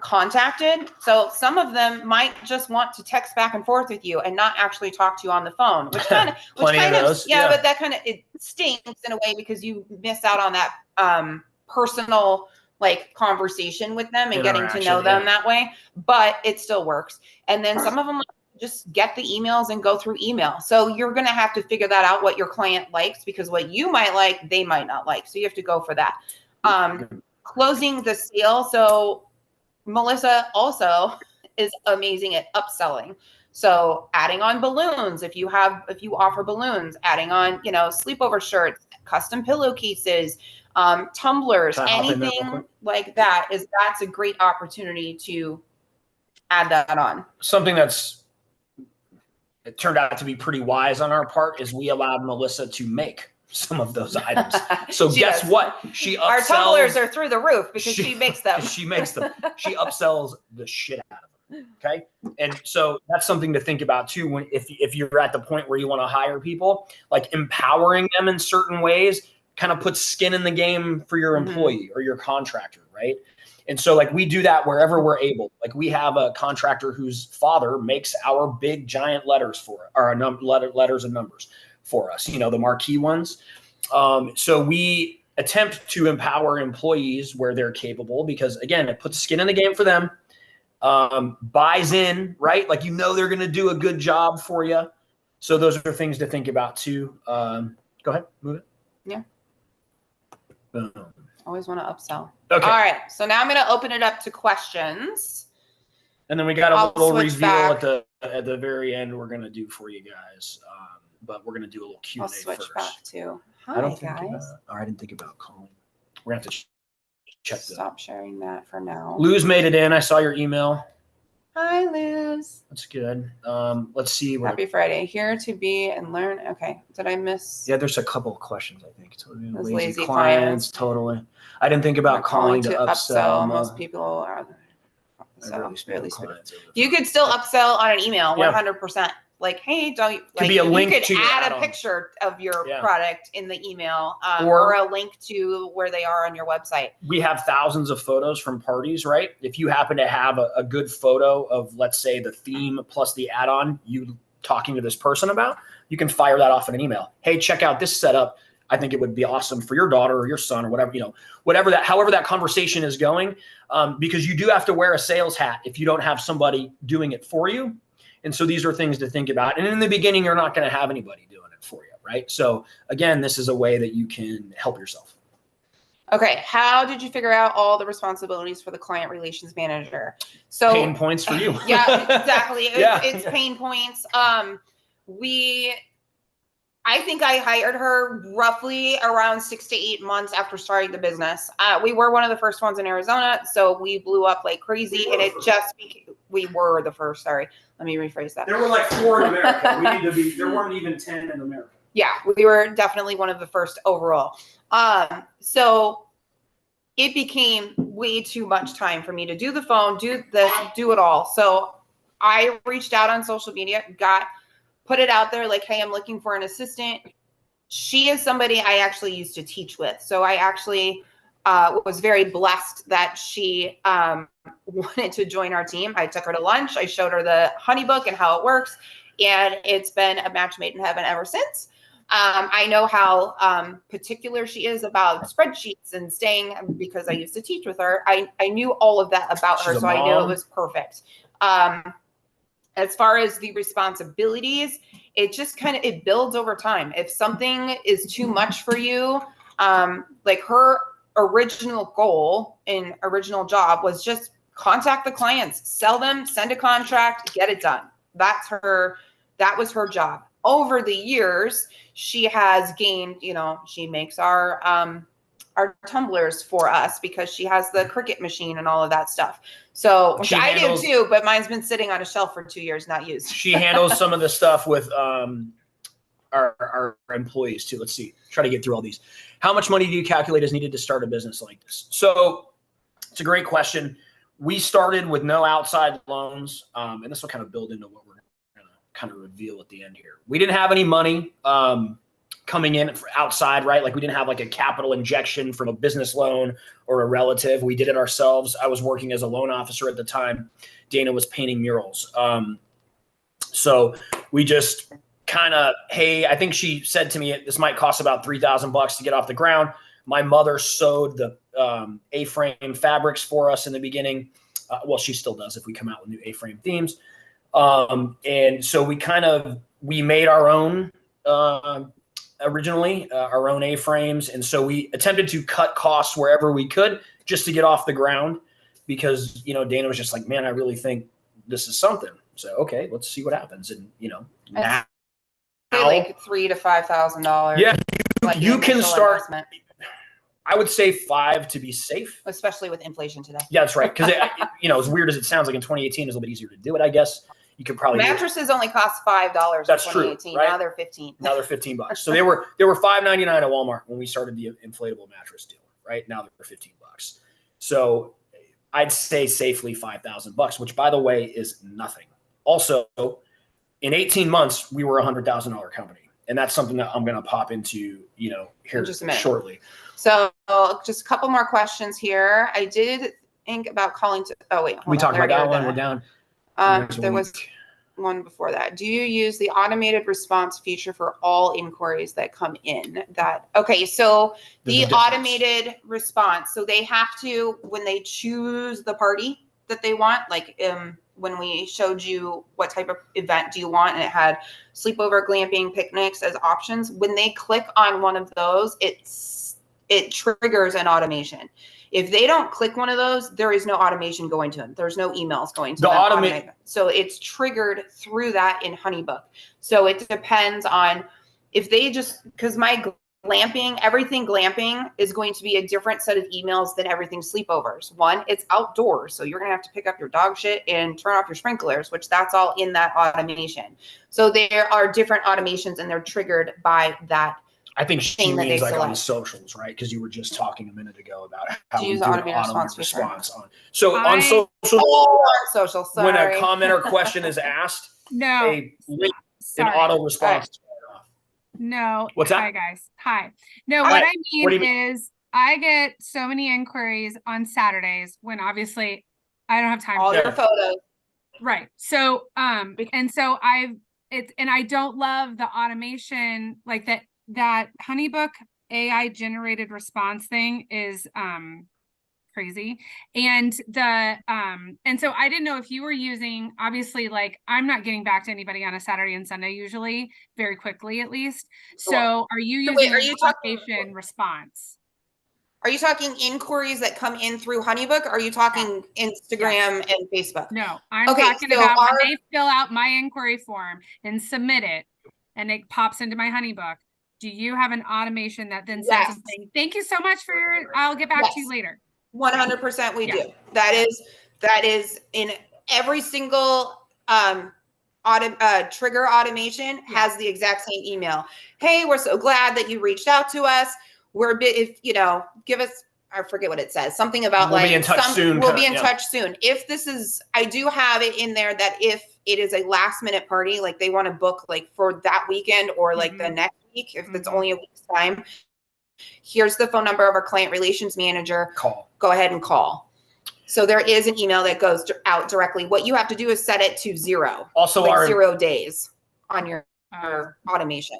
S2: contacted. So some of them might just want to text back and forth with you and not actually talk to you on the phone, which kind of, but that kind of, it stinks in a way because you miss out on that personal like conversation with them and getting to know them that way, but it still works. And then some of them just get the emails and go through email. So you're going to have to figure that out, what your client likes, because what you might like, they might not like. So you have to go for that. Closing the sale. So Melissa also is amazing at upselling. So adding on balloons, if you offer balloons, adding on, sleepover shirts, custom pillowcases, tumblers, anything like that's a great opportunity to add that on.
S1: Something it turned out to be pretty wise on our part is we allowed Melissa to make some of those items. So guess what? She upsells.
S2: Our tumblers are through the roof because she makes them.
S1: She makes them. She upsells the shit out of them. Okay. And so that's something to think about too. If you're at the point where you want to hire people, like empowering them in certain ways kind of puts skin in the game for your employee or your contractor. Right. And so like we do that wherever we're able. Like we have a contractor whose father makes our big giant letters letters and numbers for us, the marquee ones. So we attempt to empower employees where they're capable because, again, it puts skin in the game for them, buys in, right? Like, they're going to do a good job for you. So those are things to think about too. Go ahead, move it.
S2: Yeah. Always want to upsell.
S1: Okay.
S2: All right. So now I'm going to open it up to questions.
S1: And then we got a little reveal at the very end we're going to do for you guys. But we're going to do a little Q&A
S2: I'll switch
S1: first.
S2: Back to hi, guys.
S1: I didn't think about calling. We're going to have to check that.
S2: Stop sharing that for now.
S1: Luz made it in. I saw your email.
S2: Hi, Luz.
S1: That's good. Let's see.
S2: Happy Friday. Here to be and learn. Okay. Did I miss?
S1: Yeah, there's a couple of questions, I think.
S2: Those lazy
S1: clients. Totally. I didn't think about calling to upsell.
S2: Most people are. So really you could still upsell on an email, 100%. Like, hey,
S1: could be a link
S2: you could
S1: to
S2: add a picture of your product in the email, or a link to where they are on your website.
S1: We have thousands of photos from parties, right? If you happen to have a good photo of, let's say, the theme plus the add-on you talking to this person about, you can fire that off in an email. Hey, check out this setup. I think it would be awesome for your daughter or your son or whatever, however that conversation is going, because you do have to wear a sales hat if you don't have somebody doing it for you. And so these are things to think about. And in the beginning, you're not going to have anybody doing it for you, right? So again, this is a way that you can help yourself.
S2: Okay. How did you figure out all the responsibilities for the client relations manager? So
S1: pain points for you.
S2: Yeah, exactly. It's pain points. I think I hired her roughly around 6 to 8 months after starting the business. We were one of the first ones in Arizona, so we blew up like crazy, and it just became, we were the first. Sorry, let me rephrase that.
S1: There were like 4 in America. There weren't even 10 in America.
S2: Yeah, we were definitely one of the first overall. So it became way too much time for me to do the phone, do this, do it all. So I reached out on social media, put it out there like, hey, I'm looking for an assistant. she is somebody I actually used to teach with. So I actually was very blessed that she wanted to join our team. I took her to lunch. I showed her the HoneyBook and how it works. And it's been a match made in heaven ever since. I know how particular she is about spreadsheets and staying, because I used to teach with her. I knew all of that about her, so I knew it was perfect. As far as the responsibilities, it just kind of, it builds over time. If something is too much for you, like her original goal and original job was just contact the clients, sell them, send a contract, get it done. That was her job. Over the years, she has gained, she makes our tumblers for us because she has the Cricut machine and all of that stuff. So which I do too, but mine's been sitting on a shelf for 2 years, not used.
S1: She handles some of the stuff with our employees too. Let's see, try to get through all these. How much money do you calculate is needed to start a business like this? So it's a great question. We started with no outside loans, and this will kind of build into what we're going to kind of reveal at the end here. We didn't have any money coming in outside, right? Like we didn't have like a capital injection from a business loan or a relative. We did it ourselves. I was working as a loan officer at the time. Dana was painting murals. So we just kind of, hey, I think she said to me, this might cost about $3,000 to get off the ground. My mother sewed the A-frame fabrics for us in the beginning. Well, she still does if we come out with new A-frame themes. And so we made our own originally, our own A-frames. And so we attempted to cut costs wherever we could just to get off the ground because, Dana was just like, man, I really think this is something. So, okay, let's see what happens. And, now
S2: like $3,000 to $5,000.
S1: Yeah. You can start, investment. I would say 5 to be safe.
S2: Especially with inflation today.
S1: Yeah, that's right. Because, as weird as it sounds, like in 2018, it's a little bit easier to do it, I guess. You could probably
S2: mattresses only cost $5
S1: That's
S2: in 2018.
S1: True, right?
S2: Now they're $15.
S1: Now they're $15. So they were $5.99 at Walmart when we started the inflatable mattress deal. Right now they're $15. So I'd say safely $5,000, which by the way is nothing. Also, in 18 months we were a $100,000 company, and that's something that I'm going to pop into here just shortly.
S2: So just a couple more questions here. I did think about calling to. Oh wait,
S1: we talked about that one. We're down.
S2: There was one before that. Do you use the automated response feature for all inquiries that come in? So the automated response. So they have to, when they choose the party that they want, like when we showed you what type of event do you want, and it had sleepover, glamping, picnics as options. When they click on one of those, it triggers an automation. If they don't click one of those, there is no automation going to them. There's no emails going to them. So it's triggered through that in HoneyBook. So it depends on if they because my glamping, everything glamping is going to be a different set of emails than everything sleepovers. One, it's outdoors. So you're going to have to pick up your dog shit and turn off your sprinklers, which that's all in that automation. So there are different automations and they're triggered by that.
S1: I think she means like on socials, right? Because you were just talking a minute ago about how we do automated response on. So on social, when a comment or question is asked, an auto response.
S3: No.
S1: What's that?
S3: Hi, guys. Hi. No, what I mean is I get so many inquiries on Saturdays when obviously I don't have time.
S2: All your photos.
S3: Right. So, and so I don't love the automation like that HoneyBook AI generated response thing is crazy. And so I didn't know if you were using, obviously, like I'm not getting back to anybody on a Saturday and Sunday usually, very quickly at least. So are you using automation response?
S2: Are you talking inquiries that come in through HoneyBook? Or are you talking Instagram and Facebook?
S3: No, I'm talking about when they fill out my inquiry form and submit it and it pops into my HoneyBook. Do you have an automation that then says something? Thank you so much I'll get back to you later.
S2: 100% we do. That is in every single trigger automation has the exact same email. Hey, we're so glad that you reached out to us. We're a bit, give us, I forget what it says. Something about
S1: we'll be in touch soon.
S2: We'll be in touch soon. If this is, I do have it in there that if it is a last minute party, like they want to book like for that weekend or like the next week, if it's only a week's time, here's the phone number of our client relations manager.
S1: Call.
S2: Go ahead and call. So there is an email that goes out directly. What you have to do is set it to 0.
S1: Also,
S2: like
S1: our
S2: 0 days on your automation.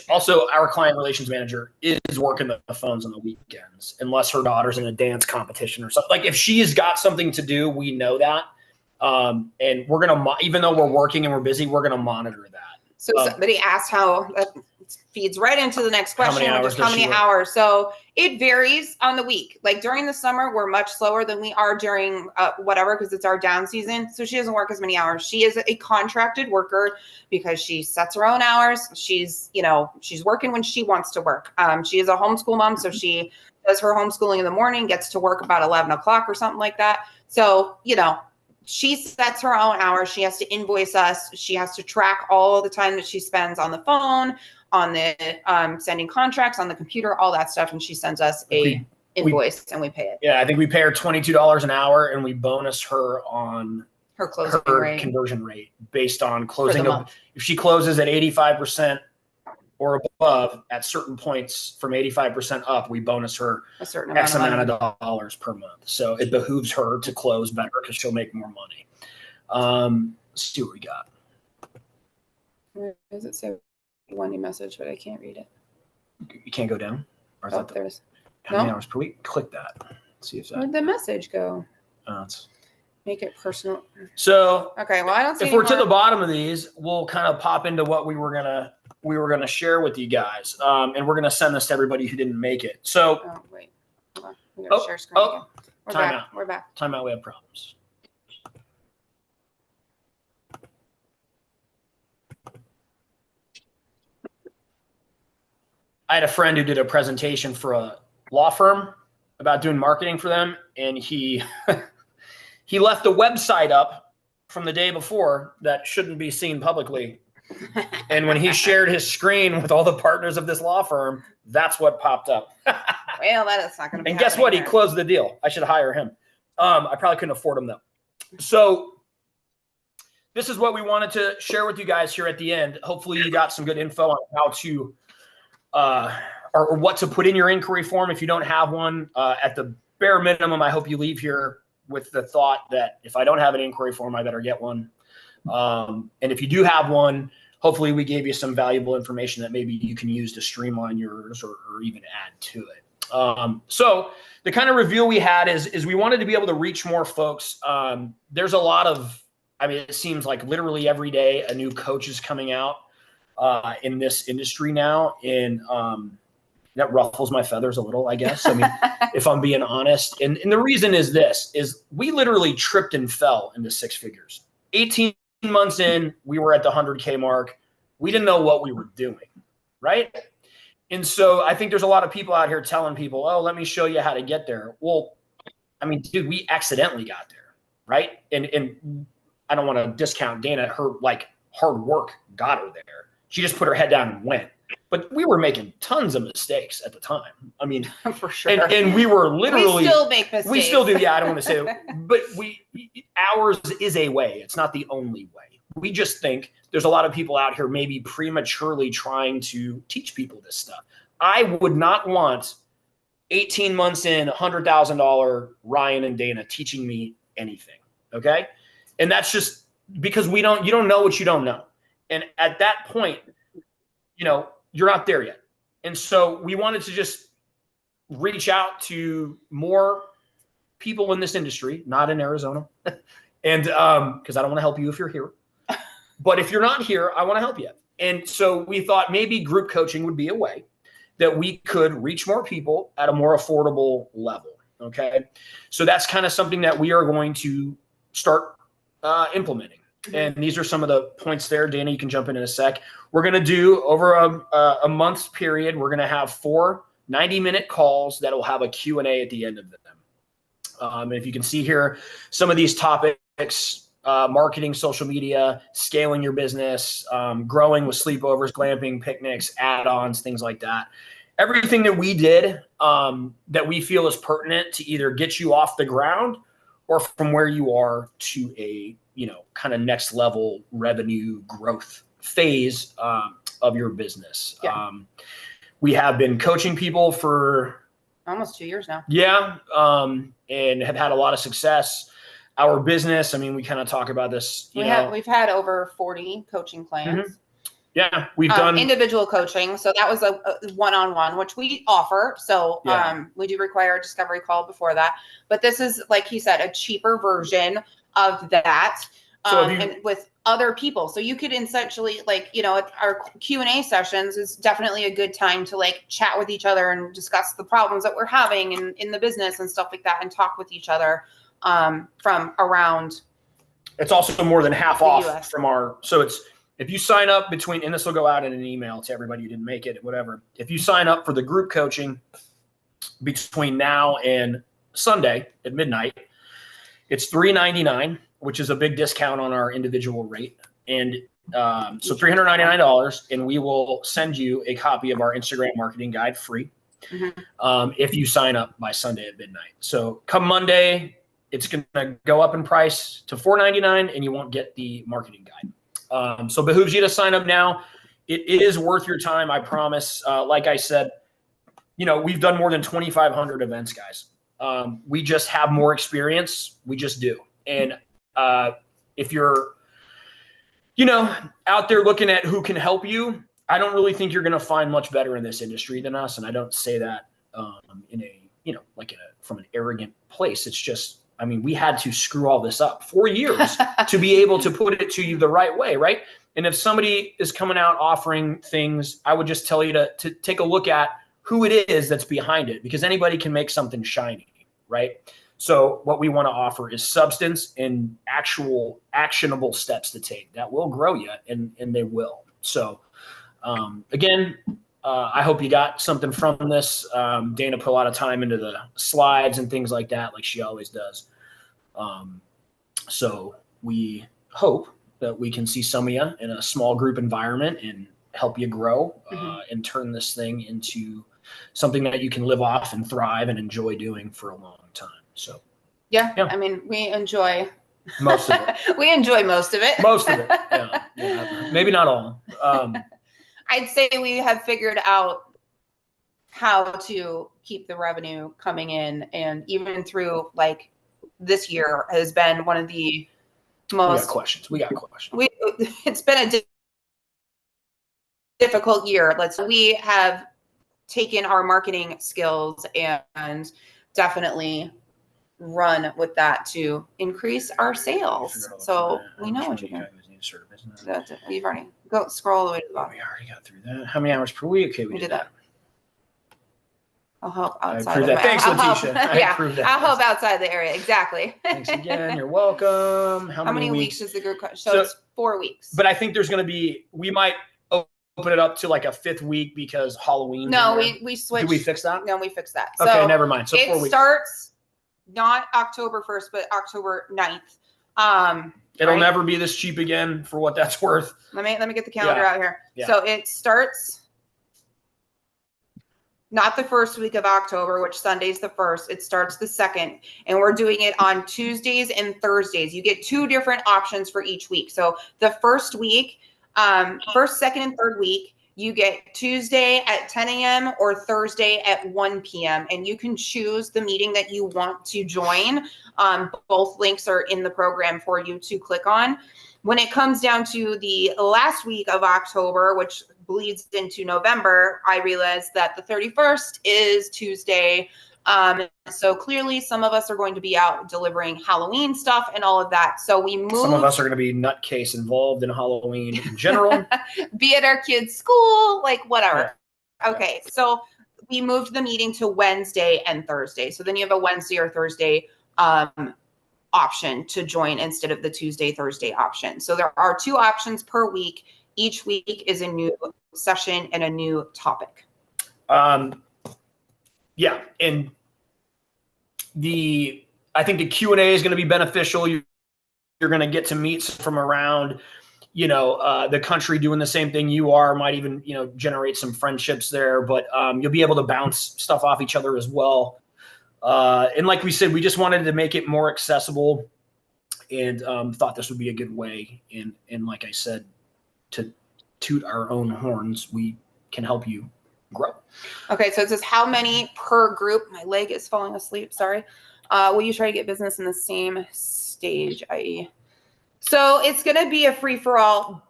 S1: Also, our client relations manager is working the phones on the weekends, unless her daughter's in a dance competition or something. Like if she's got something to do, we know that. And we're going to, even though we're working and we're busy, we're going to monitor that.
S2: So somebody asked how that feeds right into the next question,
S1: how many
S2: hours. So it varies on the week. Like during the summer, we're much slower than we are during whatever, because it's our down season. So she doesn't work as many hours. She is a contracted worker because she sets her own hours. She's working when she wants to work. She is a homeschool mom. So she does her homeschooling in the morning, gets to work about 11 o'clock or something like that. So, she sets her own hours. She has to invoice us. She has to track all the time that she spends on the phone, on the sending contracts, on the computer, all that stuff. And she sends us a invoice and we pay it.
S1: Yeah, I think we pay her $22 an hour and we bonus her on
S2: her closing rate,
S1: conversion rate based on closing. If she closes at 85% or above at certain points from 85% up, we bonus her
S2: a certain
S1: X amount of dollars per month. So it behooves her to close better because she'll make more money. Let's see what we got.
S2: Where does it say one new message, but I can't read it?
S1: You can't go down? Or
S2: is there is.
S1: How many hours per week? Click that. Let's see if that.
S2: Where'd the message go?
S1: It's
S2: make it personal.
S1: So
S2: okay, well I don't see
S1: if we're to the bottom of these, we'll kind of pop into what we were gonna share with you guys, and we're gonna send this to everybody who didn't make it. So
S2: wait, hold on. We gotta share screen again. We're back.
S1: Time out. We have problems. I had a friend who did a presentation for a law firm about doing marketing for them, and he he left a website up from the day before that shouldn't be seen publicly. And when he shared his screen with all the partners of this law firm, that's what popped up.
S2: Well, that is not going to be.
S1: And guess what? He closed the deal. I should hire him. I probably couldn't afford him though. So this is what we wanted to share with you guys here at the end. Hopefully you got some good info on how to or what to put in your inquiry form if you don't have one. At the bare minimum, I hope you leave here with the thought that if I don't have an inquiry form, I better get one. And if you do have one, hopefully we gave you some valuable information that maybe you can use to streamline yours or even add to it. So the kind of review we had is we wanted to be able to reach more folks. There's a lot of, it seems like literally every day a new coach is coming out in this industry now. And that ruffles my feathers a little, I guess. If I'm being honest. And the reason is this, is we literally tripped and fell into six figures. 18 months in, we were at the 100K mark. We didn't know what we were doing, right? And so I think there's a lot of people out here telling people, oh, let me show you how to get there. Well, dude, we accidentally got there, right? And I don't want to discount Dana. Her hard work got her there. She just put her head down and went. But we were making tons of mistakes at the time.
S2: For sure.
S1: And we were literally.
S2: We still make mistakes.
S1: We still do. Yeah, I don't want to say it. But ours is a way. It's not the only way. We just think there's a lot of people out here maybe prematurely trying to teach people this stuff. I would not want 18 months in, $100,000 Ryan and Dana teaching me anything. Okay. And that's just because you don't know what you don't know. And at that point, you're not there yet. And so we wanted to just reach out to more people in this industry, not in Arizona. And because I don't want to help you if you're here. But if you're not here, I want to help you. And so we thought maybe group coaching would be a way that we could reach more people at a more affordable level. Okay. So that's kind of something that we are going to start implementing. And these are some of the points there. Dana, you can jump in a sec. We're going to do over a month's period. We're going to have 4 90-minute calls that will have a Q&A at the end of them. And if you can see here, some of these topics, marketing, social media, scaling your business, growing with sleepovers, glamping, picnics, add-ons, things like that. Everything that we did that we feel is pertinent to either get you off the ground or from where you are to a kind of next level revenue growth phase of your business.
S2: Yeah.
S1: We have been coaching people for
S2: almost 2 years now.
S1: Yeah. And have had a lot of success. Our business, I mean, we kind of talk about this,
S2: We've had over 40 coaching clients.
S1: Yeah, we've done
S2: individual coaching. So that was a one-on-one, which we offer. So we do require a discovery call before that. But this is, like he said, a cheaper version of that. And with other people. So you could essentially, like, our Q&A sessions is definitely a good time to like chat with each other and discuss the problems that we're having in the business and stuff like that, and talk with each other from around.
S1: It's also more than half off
S2: US.
S1: from our, so it's, if you sign up between, and this will go out in an email to everybody who didn't make it, whatever. If you sign up for the group coaching between now and Sunday at midnight, it's $399, which is a big discount on our individual rate. And so $399, and we will send you a copy of our Instagram marketing guide free if you sign up by Sunday at midnight. So come Monday, it's going to go up in price to $499, and you won't get the marketing guide. So behooves you to sign up now. It is worth your time, I promise. Like I said, we've done more than 2,500 events, guys. We just have more experience. We just do. And if you're, out there looking at who can help you, I don't really think you're going to find much better in this industry than us. And I don't say that from an arrogant place. It's just, I mean, we had to screw all this up for years to be able to put it to you the right way, right? And if somebody is coming out offering things, I would just tell you to take a look at who it is that's behind it, because anybody can make something shiny, right? So what we want to offer is substance and actual actionable steps to take that will grow you, and they will. So again, I hope you got something from this. Dana put a lot of time into the slides and things like that, like she always does. So we hope that we can see some of you in a small group environment and help you grow and turn this thing into something that you can live off and thrive and enjoy doing for a long time. So, yeah.
S2: I mean, we enjoy
S1: most of it.
S2: We enjoy most of it.
S1: Most of it. Yeah. Maybe not all.
S2: I'd say we have figured out how to keep the revenue coming in, and even through like this year has been one of the most.
S1: We got questions.
S2: It's been a difficult year. We have taken our marketing skills and definitely run with that to increase our sales. So we know what you're doing. You've already scroll all the way to the bottom.
S1: We already got through that. How many hours per week? Okay, we did that.
S2: I'll help outside.
S1: I that. Thanks, Letitia.
S2: I'll help outside the area. Exactly.
S1: Thanks again. You're welcome. How many
S2: weeks is the group? So it's 4 weeks.
S1: But I think there's going to be, we might open it up to like a 5th week because Halloween.
S2: No, we switched.
S1: Did we fix that?
S2: No, we fixed that.
S1: Okay,
S2: so
S1: never mind. So 4 weeks.
S2: It starts not October 1st, but October 9th.
S1: It'll never be this cheap again for what that's worth.
S2: Let me get the calendar out here.
S1: Yeah.
S2: So it starts not the first week of October, which Sunday's the 1st. It starts the 2nd, and we're doing it on Tuesdays and Thursdays. You get 2 different options for each week. So the first week, first, second, and third week, you get Tuesday at 10 a.m. or Thursday at 1 p.m. And you can choose the meeting that you want to join. Both links are in the program for you to click on. When it comes down to the last week of October, which bleeds into November, I realized that the 31st is Tuesday. So clearly some of us are going to be out delivering Halloween stuff and all of that. So we moved.
S1: Some of us are going to be nutcase involved in Halloween in general.
S2: Be at our kids' school, like whatever. Yeah. Okay. So we moved the meeting to Wednesday and Thursday. So then you have a Wednesday or Thursday option to join instead of the Tuesday, Thursday option. So there are 2 options per week. Each week is a new session and a new topic.
S1: Yeah. And I think the Q&A is going to be beneficial. You're going to get to meet from around, the country doing the same thing you are, might even, generate some friendships there, but you'll be able to bounce stuff off each other as well. And like we said, we just wanted to make it more accessible and thought this would be a good way. And like I said, to toot our own horns, we can help you grow.
S2: Okay, so it says how many per group? My leg is falling asleep. Sorry. Will you try to get business in the same stage, i.e.? So it's going to be a free for all,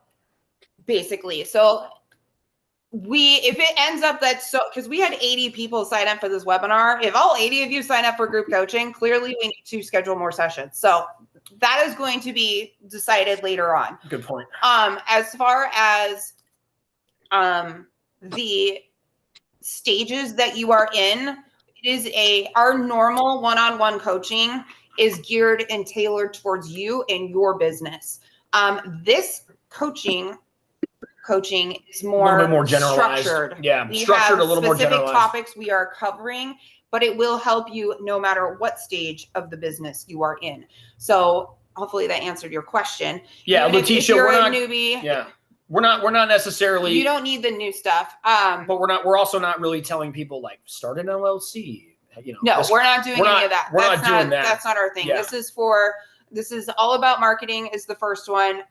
S2: basically. So if it ends up because we had 80 people sign up for this webinar. If all 80 of you sign up for group coaching, clearly we need to schedule more sessions. So that is going to be decided later on.
S1: Good point.
S2: As far as the stages that you are in, our normal one-on-one coaching is geared and tailored towards you and your business. This coaching is more,
S1: a little bit more generalized.
S2: Structured.
S1: Yeah,
S2: we
S1: structured
S2: have
S1: a little more
S2: specific
S1: generalized
S2: topics we are covering, but it will help you no matter what stage of the business you are in. So hopefully that answered your question.
S1: Yeah,
S2: Even
S1: Letitia,
S2: if you're
S1: we're
S2: a
S1: not
S2: newbie.
S1: Yeah, we're not necessarily.
S2: You don't need the new stuff.
S1: But we're also not really telling people like start an LLC.
S2: No, we're not doing any of that.
S1: We're not doing that.
S2: That's not our thing.
S1: Yeah.
S2: This is all about marketing is the first one.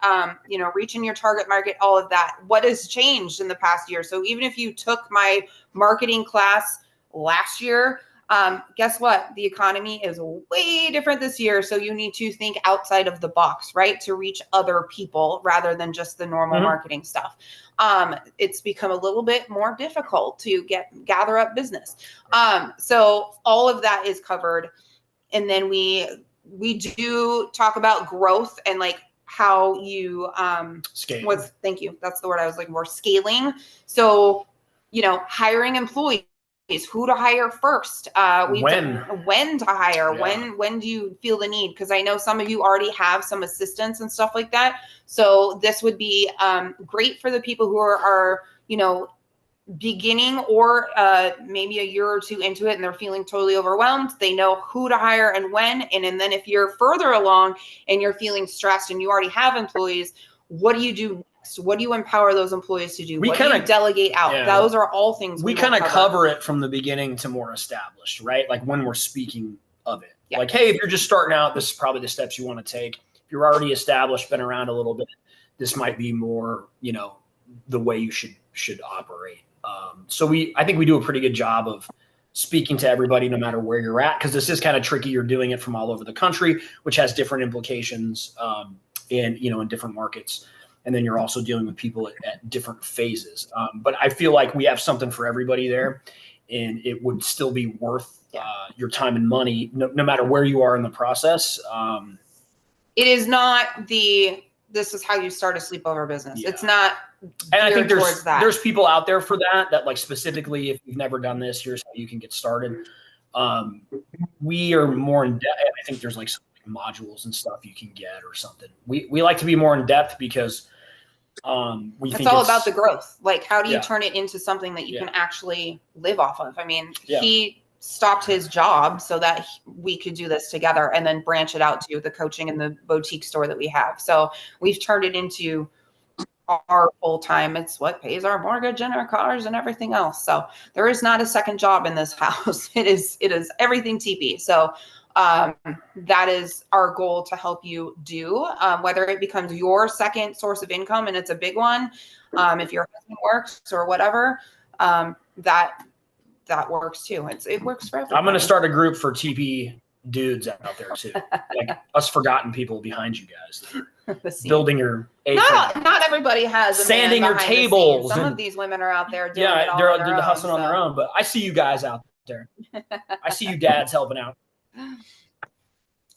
S2: Reaching your target market, all of that. What has changed in the past year? So even if you took my marketing class last year, guess what? The economy is way different this year. So you need to think outside of the box, right? To reach other people rather than just the normal marketing stuff. It's become a little bit more difficult to gather up business. So all of that is covered. And then we do talk about growth and like how you
S1: scale.
S2: Thank you. That's the word I was looking for. Scaling. So, hiring employees, who to hire first, when to hire, when do you feel the need? Because I know some of you already have some assistants and stuff like that. So this would be great for the people who are beginning or maybe a year or two into it and they're feeling totally overwhelmed. They know who to hire and when. And then if you're further along and you're feeling stressed and you already have employees, what do you do next? What do you empower those employees to do? What do you delegate out? Yeah. Those are all things
S1: we kind of cover it from the beginning to more established, right? Like when we're speaking of it. Yeah. Like, hey, if you're just starting out, this is probably the steps you want to take. If you're already established, been around a little bit, this might be more, the way you should operate. So I think we do a pretty good job of speaking to everybody, no matter where you're at, because this is kind of tricky. You're doing it from all over the country, which has different implications in different markets. And then you're also dealing with people at different phases. But I feel like we have something for everybody there, and it would still be worth your time and money, no matter where you are in the process.
S2: It is not this is how you start a sleepover business. Yeah. It's not.
S1: And I think there's people out there for that like specifically, if you've never done this, here's how you can get started. We are more in depth. I think there's like some modules and stuff you can get or something. We like to be more in depth because
S2: it's all about the growth. Like, how do you turn it into something that you can actually live off of? I mean, he stopped his job so that we could do this together and then branch it out to the coaching and the boutique store that we have. So we've turned it into our full time. It's what pays our mortgage and our cars and everything else. So there is not a second job in this house. It is everything TP. So that is our goal to help you do, whether it becomes your second source of income and it's a big one. If your husband works or whatever, that works too. It works for everybody.
S1: I'm going to start a group for TP dudes out there too, like us forgotten people behind you guys, building your.
S2: Not everybody has
S1: sanding your tables.
S2: Some of these women are out there doing it all
S1: they're hustling on their own. But I see you guys out there. I see you dads helping out.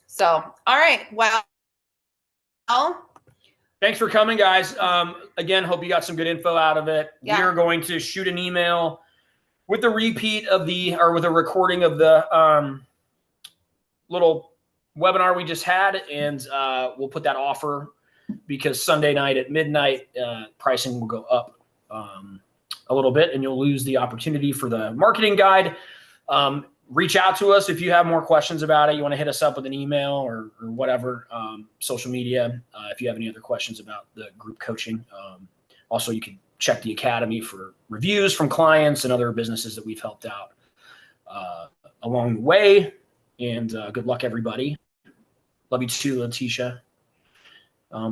S2: So, all right. Well,
S1: thanks for coming, guys. Again, hope you got some good info out of it. Yeah. We are going to shoot an email with a repeat of with a recording of the little webinar we just had, and we'll put that offer because Sunday night at midnight, pricing will go up a little bit, and you'll lose the opportunity for the marketing guide. Reach out to us if you have more questions about it. You want to hit us up with an email or whatever, social media, if you have any other questions about the group coaching. Also, you can check the Academy for reviews from clients and other businesses that we've helped out along the way. And good luck, everybody. Love you too, Letitia.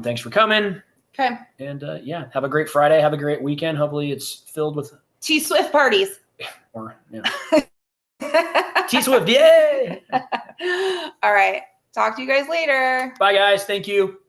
S1: Thanks for coming.
S2: Okay.
S1: And yeah, have a great Friday. Have a great weekend. Hopefully it's filled with
S2: T-Swift parties.
S1: or T-Swift. Yay!
S2: All right. Talk to you guys later.
S1: Bye guys. Thank you.